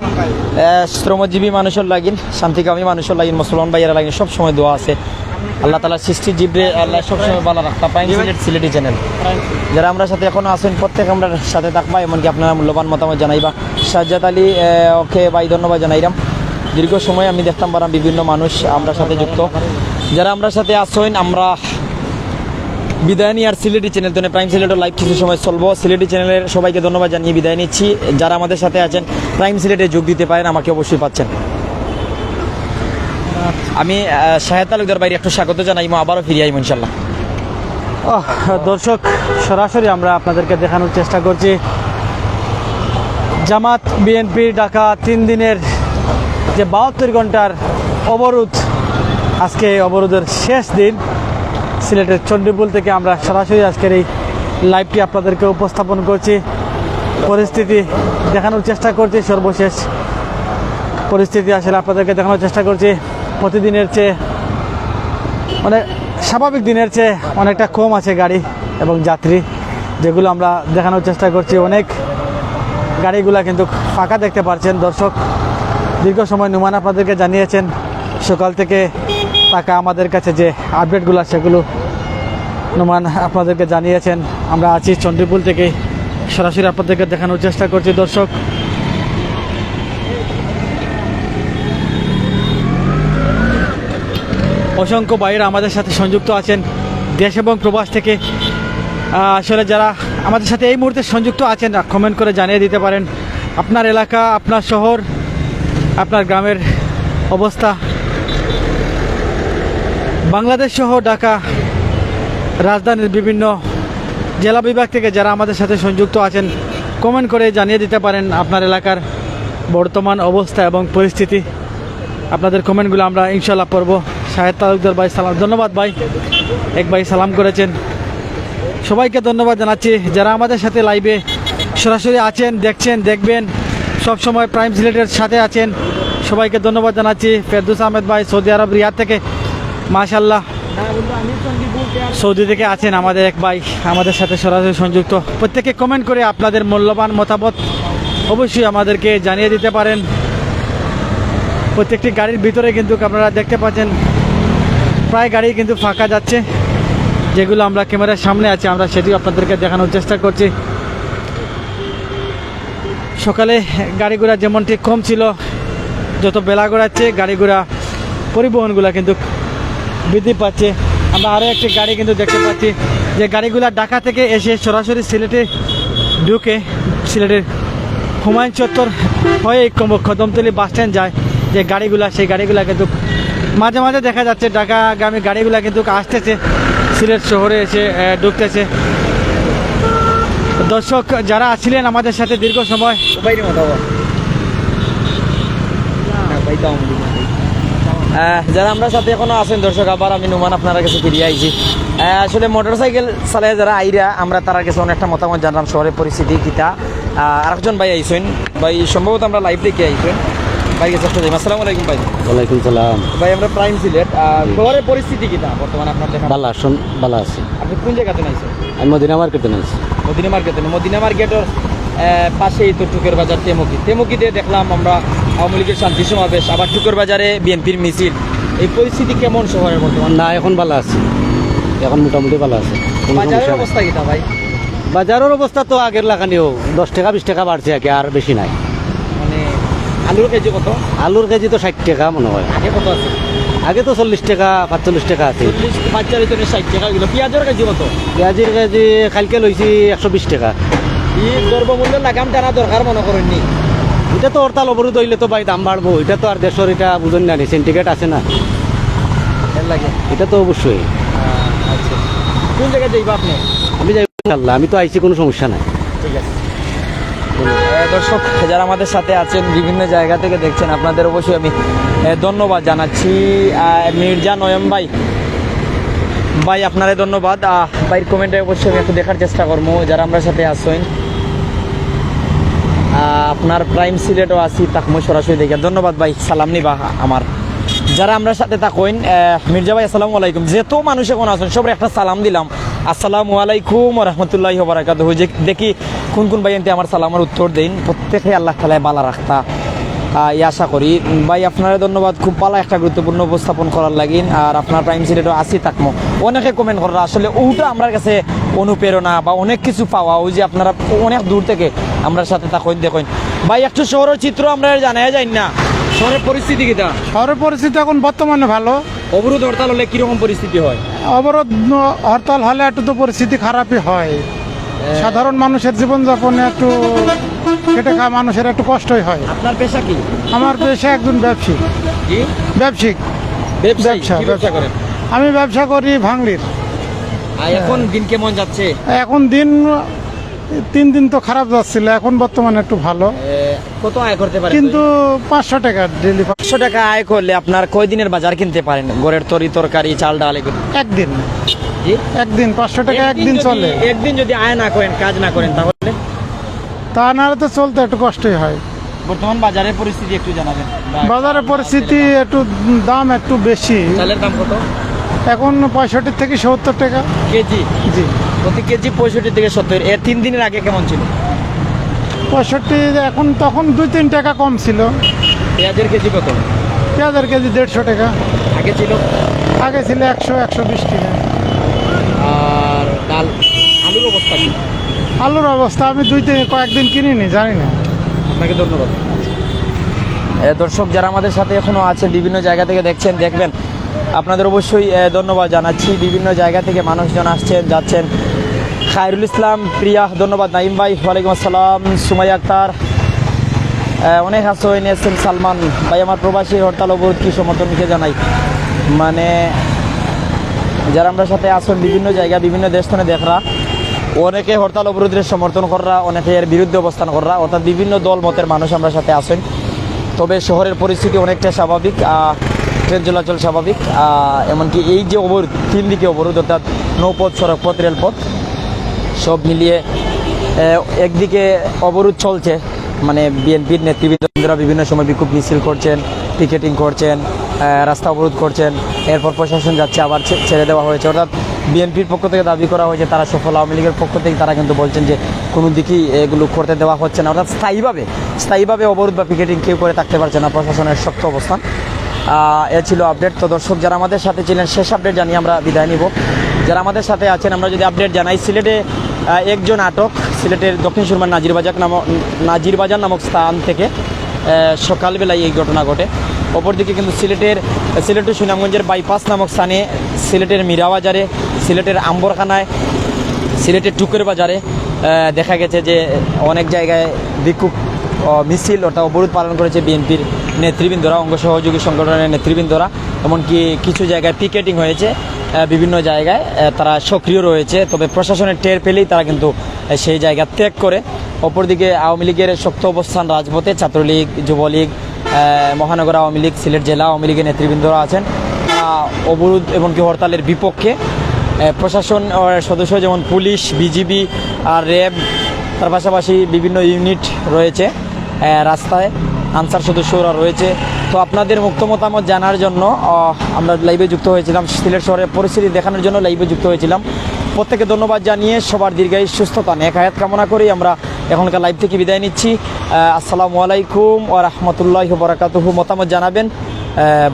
শ্রমজীবী মানুষের লাগিন, শান্তিকামী মানুষের লাগিন, মুসলমান ভাইয়েরা লাগিন, সব সময় দোয়া আছে। আল্লাহ তালা সৃষ্টি জীবরে আল্লাহ সবসময় ভালো রাখতা। প্রাইম সিলেটি চ্যানেল যারা আমরা সাথে এখনো আসেন প্রত্যেক আমরা সাথে থাকবা, এমনকি আপনারা মূল্যবান মতামত জানাইবা। সাজ্জাদ আলী ওকে ভাই ধন্যবাদ জানাইলাম। দীর্ঘ সময় আমি দেখতাম পারাম বিভিন্ন মানুষ আমরা সাথে যুক্ত। যারা আমরা সাথে আসেন আমরা বিদায় নিয়ে আর সিলেটি চ্যানেল তো প্রাইম সিলেটের লাইভ কিছু সময় চলবো। সিলেটি চ্যানেলের সবাইকে ধন্যবাদ জানিয়ে বিদায় নিচ্ছি। যারা আমাদের সাথে আছেন প্রাইম সিলেটে যোগ দিতে পারেন, আমাকে অবশ্যই পাচ্ছেন। আমি শাহেদ তালুকদার বাইরে একটু স্বাগত জানাই, আবারও ফিরে আইম ইনশাল্লাহ। দর্শক, সরাসরি আমরা আপনাদেরকে দেখানোর চেষ্টা করছি জামাত বিএনপির ডাকা 3 দিনের যে 72 ঘন্টার অবরোধ, আজকে অবরোধের শেষ দিন। সিলেটের চণ্ডীপুল থেকে আমরা সরাসরি আজকের এই লাইভটি আপনাদেরকে উপস্থাপন করছি, পরিস্থিতি দেখানোর চেষ্টা করছি, সর্বশেষ পরিস্থিতি আসলে আপনাদেরকে দেখানোর চেষ্টা করছি। প্রতিদিনের চেয়ে মানে স্বাভাবিক দিনের চেয়ে অনেকটা কম আছে গাড়ি এবং যাত্রী, যেগুলো আমরা দেখানোর চেষ্টা করছি। অনেক গাড়িগুলা কিন্তু ফাঁকা দেখতে পাচ্ছেন দর্শক। দীর্ঘ সময় নুমান আপনাদেরকে জানিয়েছেন, সকাল থেকে টাকা আমাদের কাছে যে আপডেটগুলো সেগুলো নোমান আপনাদেরকে জানিয়েছেন। আমরা আছি চণ্ডীপুল থেকে সরাসরি আপনাদেরকে দেখানোর চেষ্টা করছি দর্শক। অসংখ্য ভাইয়েরা আমাদের সাথে সংযুক্ত আছেন দেশ এবং প্রবাস থেকে। আসলে যারা আমাদের সাথে এই মুহূর্তে সংযুক্ত আছেন কমেন্ট করে জানিয়ে দিতে পারেন আপনার এলাকা, আপনার শহর, আপনার গ্রামের অবস্থা। বাংলাদেশ সহ ঢাকা রাজধানীর বিভিন্ন জেলা বিভাগ থেকে যারা আমাদের সাথে সংযুক্ত আছেন কমেন্ট করে জানিয়ে দিতে পারেন আপনার এলাকার বর্তমান অবস্থা এবং পরিস্থিতি। আপনাদের কমেন্টগুলো আমরা ইনশাল্লাহ পড়ব। শাহেদ তালুকদার ভাই সালাম, ধন্যবাদ ভাই। এক ভাই সালাম করেছেন, সবাইকে ধন্যবাদ জানাচ্ছি। যারা আমাদের সাথে লাইভে সরাসরি আছেন, দেখছেন, দেখবেন, সব সময় প্রাইম সিলেটের সাথে আছেন, সবাইকে ধন্যবাদ জানাচ্ছি। ফেরদৌস আহমেদ ভাই সৌদি আরব রিয়াদ থেকে, মাশাল্লাহ সৌদি থেকে আছেন আমাদের এক ভাই আমাদের সাথে সরাসরি সংযুক্ত। প্রত্যেকে কমেন্ট করে আপনাদের মূল্যবান মতামত অবশ্যই আমাদেরকে জানিয়ে দিতে পারেন। প্রত্যেকটি গাড়ির ভিতরে কিন্তু আপনারা দেখতে পাচ্ছেন প্রায় গাড়ি কিন্তু ফাঁকা যাচ্ছে। যেগুলো আমরা ক্যামেরার সামনে আছে আমরা সেটিও আপনাদেরকে দেখানোর চেষ্টা করছি। সকালে গাড়ি ঘোড়া যেমনটি কম ছিল, যত বেলা গড়াচ্ছে গাড়ি ঘোড়া পরিবহনগুলো কিন্তু বৃদ্ধি পাচ্ছে। আমরা আরও একটি গাড়ি কিন্তু দেখতে পাচ্ছি যে গাড়িগুলো ঢাকা থেকে এসে সরাসরি সিলেটে ঢুকে সিলেটের হুমায়ুন চত্বর হয়ে কদমতলী বাস স্ট্যান্ড যায় যে গাড়িগুলা, সেই গাড়িগুলা কিন্তু মাঝে মাঝে দেখা যাচ্ছে ঢাকাগামী গাড়িগুলা কিন্তু আসতেছে, সিলেট শহরে এসে ঢুকতেছে। দর্শক যারা ছিলেন আমাদের সাথে দীর্ঘ সময়, যারা আমরা সাথে এখনো আছেন দর্শক, আবার আমি নুমান আপনার কাছে ফিরিয়ে আইছি। আসলে মোটরসাইকেল চালায় যারা আইরা আমরা তার কাছে অনেকটা মতামত জানলাম শহরের পরিস্থিতি কিতা। আরেকজন ভাই আইসেন, ভাই সম্ভবত আমরা লাইভ দেখে আইসেন, ভাই কাছে একটা যাই। আসসালামু আলাইকুম ভাই। ওয়ালাইকুম সালাম। ভাই আমরা প্রাইম সিলেট, শহরের পরিস্থিতি কিতা বর্তমানে আপনার দেখা? বালা শুন, বালা আছে। আপনি কোন জায়গাতে নাইছেন? আমি মদিনা মার্কেটে নাইছি। মদিনা মার্কেটে, মদিনা মার্কেটের পাশেই তো টুকের বাজার তেমুকিতে দেখলাম আমরা আওয়ামী লীগের শান্তি সমাবেশ, আবার টুকের বাজারে বিএনপির মিছিল। এই পরিস্থিতি কেমন শহরের বর্তমান? না এখন বালা আছে, এখন মোটামুটি বালা আছে। বাজারের অবস্থা কিটা ভাই? বাজারের অবস্থা তো আগের লাগানিও 10 টাকা 20 টাকা বাড়ছে, আগে আর বেশি নাই। মানে আলুর কেজি কত? আলুর কেজি তো 60 টাকা মনে হয়। আগে কত আছে? আগে তো 40 টাকা 45 টাকা আছে। 60 টাকা কিলো। পেঁয়াজের কেজি কত? পেঁয়াজের কেজি কালকে লইছি 120 টাকা। এই দ্রব্যমূল্যের লাগাম টানা দরকার মনে করেননি? এটা তো হরতাল অবরোধ হইলে তো ভাই দাম বাড়বো, এটা তো আর দেশের এটা বুঝুন না, সিন্ডিকেট আছে না, এর লাগে এটা তো অবশ্যই। আচ্ছা, কোন জায়গায় যাইবা আপনি? আমি যাই ইনশাআল্লাহ, আমি তো আইছি, কোনো সমস্যা নাই। ঠিক আছে। দর্শক যারা আমাদের সাথে আছেন বিভিন্ন জায়গা থেকে দেখছেন আপনাদের অবশ্যই আমি ধন্যবাদ জানাচ্ছি। মির্জা নয়ম ভাই, ভাই আপনারে ধন্যবাদ। ভাইয়ের কমেন্টে অবশ্যই আমি একটু দেখার চেষ্টা করবো যারা আমার সাথে আসছেন। আপনার প্রাইম সিলেটও আছি, তাকমো সরাসরি দেখে ধন্যবাদ ভাই, সালাম নিবা আমার। যারা আমরা সাথে থাকেন মির্জা ভাই আসসালামু আলাইকুম। যেত মানুষ এখন আছেন সবার একটা সালাম দিলাম, আসসালামু আলাইকুম রহমতুল্লাহি ওয়া বারাকাতুহু। দেখি কোন কোন ভাই এনতে আমার সালামের উত্তর দেন, প্রত্যেকে আল্লাহ তাআলা ভালো রাখতা এই আশা করি। ভাই আপনারা ধন্যবাদ, খুব ভালো একটা গুরুত্বপূর্ণ উপস্থাপন করার লাগিন। আর আপনার প্রাইম সিলেটও আসি থাকবো, অনেকে কমেন্ট করার আসলে ওটা আমার কাছে অনুপ্রেরণা বা অনেক কিছু পাওয়া, ওই যে আপনারা অনেক দূর থেকে আমরা সাথে থাকেন দেখেন। ভাই একটু শহরের চিত্র আমরা জানাই যাই না, শহরের পরিস্থিতি কিটা? শহরের পরিস্থিতি এখন বর্তমানে ভালো। অবরোধ হরতাল হলে কিরকম পরিস্থিতি হয়? অবরোধ হরতাল হলে একটু তো পরিস্থিতি খারাপই হয়। সাধারণ মানুষের জীবনযাপনে একটু খেটে খাওয়া মানুষের একটু কষ্টই হয়। আপনার পেশা কি? আমার পেশা একজন ব্যবসায়ী। কি ব্যবসায়িক? ব্যবসা করেন? আমি ব্যবসা করি ভাঙড়ির। এখন দিন কেমন যাচ্ছে? এখন দিন 3 দিন তো খারাপ যাচ্ছিল, এখন বর্তমানে একটু ভালো। কত আয় করতে পারেন? কিন্তু 500 টাকা ডেলি। 500 টাকা আয় করলে আপনার কয় দিনের বাজার কিনতে পারেন? ঘরের তরকারি চাল ডাল এগুলো? একদিন। জি একদিন 500 টাকা একদিন চলে। একদিন যদি আয় না করেন, কাজ না করেন, তাহলে তা নাহলে তো চলতে একটু কষ্টই হয়। বর্তমান বাজারের পরিস্থিতি একটু জানাবেন। বাজারের পরিস্থিতি একটু দাম একটু বেশি। চালের দাম কত এখন? 65 থেকে 70 টাকা কেজি। জি, প্রতি কেজি 65 থেকে 70। এর 3 দিনের আগে কেমন ছিল? 65। এখন তখন 2-3 টাকা কম ছিল। পেঁয়াজের কেজি কত? পেঁয়াজের কেজি 150 টাকা আগে ছিল। আগে ছিল 100-120 টাকা। আর ডাল আলুর অবস্থা কি? আলুর অবস্থা আমি কয়েকদিন কিনিনি, জানি না। আপনাকে ধন্যবাদ। দর্শক যারা আমাদের সাথে এখনো আছে, বিভিন্ন জায়গা থেকে দেখছেন, দেখবেন, আপনাদের অবশ্যই ধন্যবাদ জানাচ্ছি। বিভিন্ন জায়গা থেকে মানুষজন আসছেন, যাচ্ছেন। খায়রুল ইসলাম প্রিয়া, ধন্যবাদ। নাইম ভাই, ওয়ালাইকুম আসসালাম। সুমাইয়া আক্তার, অনেক হাসইন, এস এম সালমান ভাই, আমার প্রবাসী হরতাল অবরোধ কি সমর্থনকে জানাই। মানে যারা আমরা সাথে আসেন বিভিন্ন জায়গা, বিভিন্ন দেশ থেকে দেখরা, অনেকে হরতাল অবরোধের সমর্থন করা, অনেকে এর বিরুদ্ধে অবস্থান করা, অর্থাৎ বিভিন্ন দল মতের মানুষ আমরা সাথে আসেন। তবে শহরের পরিস্থিতি অনেকটা স্বাভাবিক, ট্রেন চলাচল স্বাভাবিক। এমনকি এই যে অবরোধ, 3 দিকে অবরোধ, অর্থাৎ নৌপথ, সড়কপথ, রেলপথ সব মিলিয়ে একদিকে অবরোধ চলছে, মানে বিএনপির নেতৃবৃন্দরা বিভিন্ন সময় বিক্ষোভ মিছিল করছেন, পিকেটিং করছেন, রাস্তা অবরোধ করছেন। এরপর প্রশাসন যাচ্ছে, আবার ছেড়ে দেওয়া হয়েছে। অর্থাৎ বিএনপির পক্ষ থেকে দাবি করা হয়েছে তারা সফল, আওয়ামী লীগের পক্ষ থেকে তারা কিন্তু বলছেন যে কোনো দিকেই এগুলো করতে দেওয়া হচ্ছে না। অর্থাৎ স্থায়ীভাবে অবরোধ বা পিকেটিং কেউ করে থাকতে পারছে না, প্রশাসনের শক্ত অবস্থান। এ ছিল আপডেট। তো দর্শক যারা আমাদের সাথে ছিলেন, শেষ আপডেট জানিয়ে আমরা বিদায় নিব। যারা আমাদের সাথে আছেন, আমরা যদি আপডেট জানাই, সিলেটে একজন আটক, সিলেটের দক্ষিণ সুরমার নাজিরবাজার নামক স্থান থেকে সকালবেলায় এই ঘটনা ঘটে। অপরদিকে কিন্তু সিলেট সুনামগঞ্জের বাইপাস নামক স্থানে, সিলেটের মীরাবাজারে, সিলেটের আম্বরখানায়, সিলেটের টুকের বাজারে দেখা গেছে যে অনেক জায়গায় বিক্ষোভ মিছিল অর্থাৎ অবরোধ পালন করেছে বিএনপির নেতৃবৃন্দরা, অঙ্গ সহযোগী সংগঠনের নেতৃবৃন্দরা। এমনকি কিছু জায়গায় পিকেটিং হয়েছে, বিভিন্ন জায়গায় তারা সক্রিয় রয়েছে। তবে প্রশাসনের টের পেলেই তারা কিন্তু সেই জায়গা ত্যাগ করে। অপরদিকে আওয়ামী লীগের শক্ত অবস্থান রাজপথে, ছাত্রলীগ, যুবলীগ, মহানগর আওয়ামী লীগ, সিলেট জেলা আওয়ামী লীগের নেতৃবৃন্দরা আছেন। অবরোধ এমনকি হরতালের বিপক্ষে। প্রশাসন সদস্য যেমন পুলিশ, বিজিবি আর র্যাব, তার পাশাপাশি বিভিন্ন ইউনিট রয়েছে রাস্তায়, আনসার সদস্যরা রয়েছে। তো আপনাদের মুক্ত মতামত জানার জন্য আমরা লাইভে যুক্ত হয়েছিলাম, সিলেট শহরের পরিস্থিতি দেখানোর জন্য লাইভে যুক্ত হয়েছিলাম। প্রত্যেকে ধন্যবাদ জানিয়ে সবার দীর্ঘায়ু, সুস্থতা, নেক হায়াত কামনা করেই আমরা এখনকার লাইভ থেকে বিদায় নিচ্ছি। আসসালামু আলাইকুম ওয়া রাহমাতুল্লাহি ওয়া বারাকাতুহু। মতামত জানাবেন,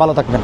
ভালো থাকবেন।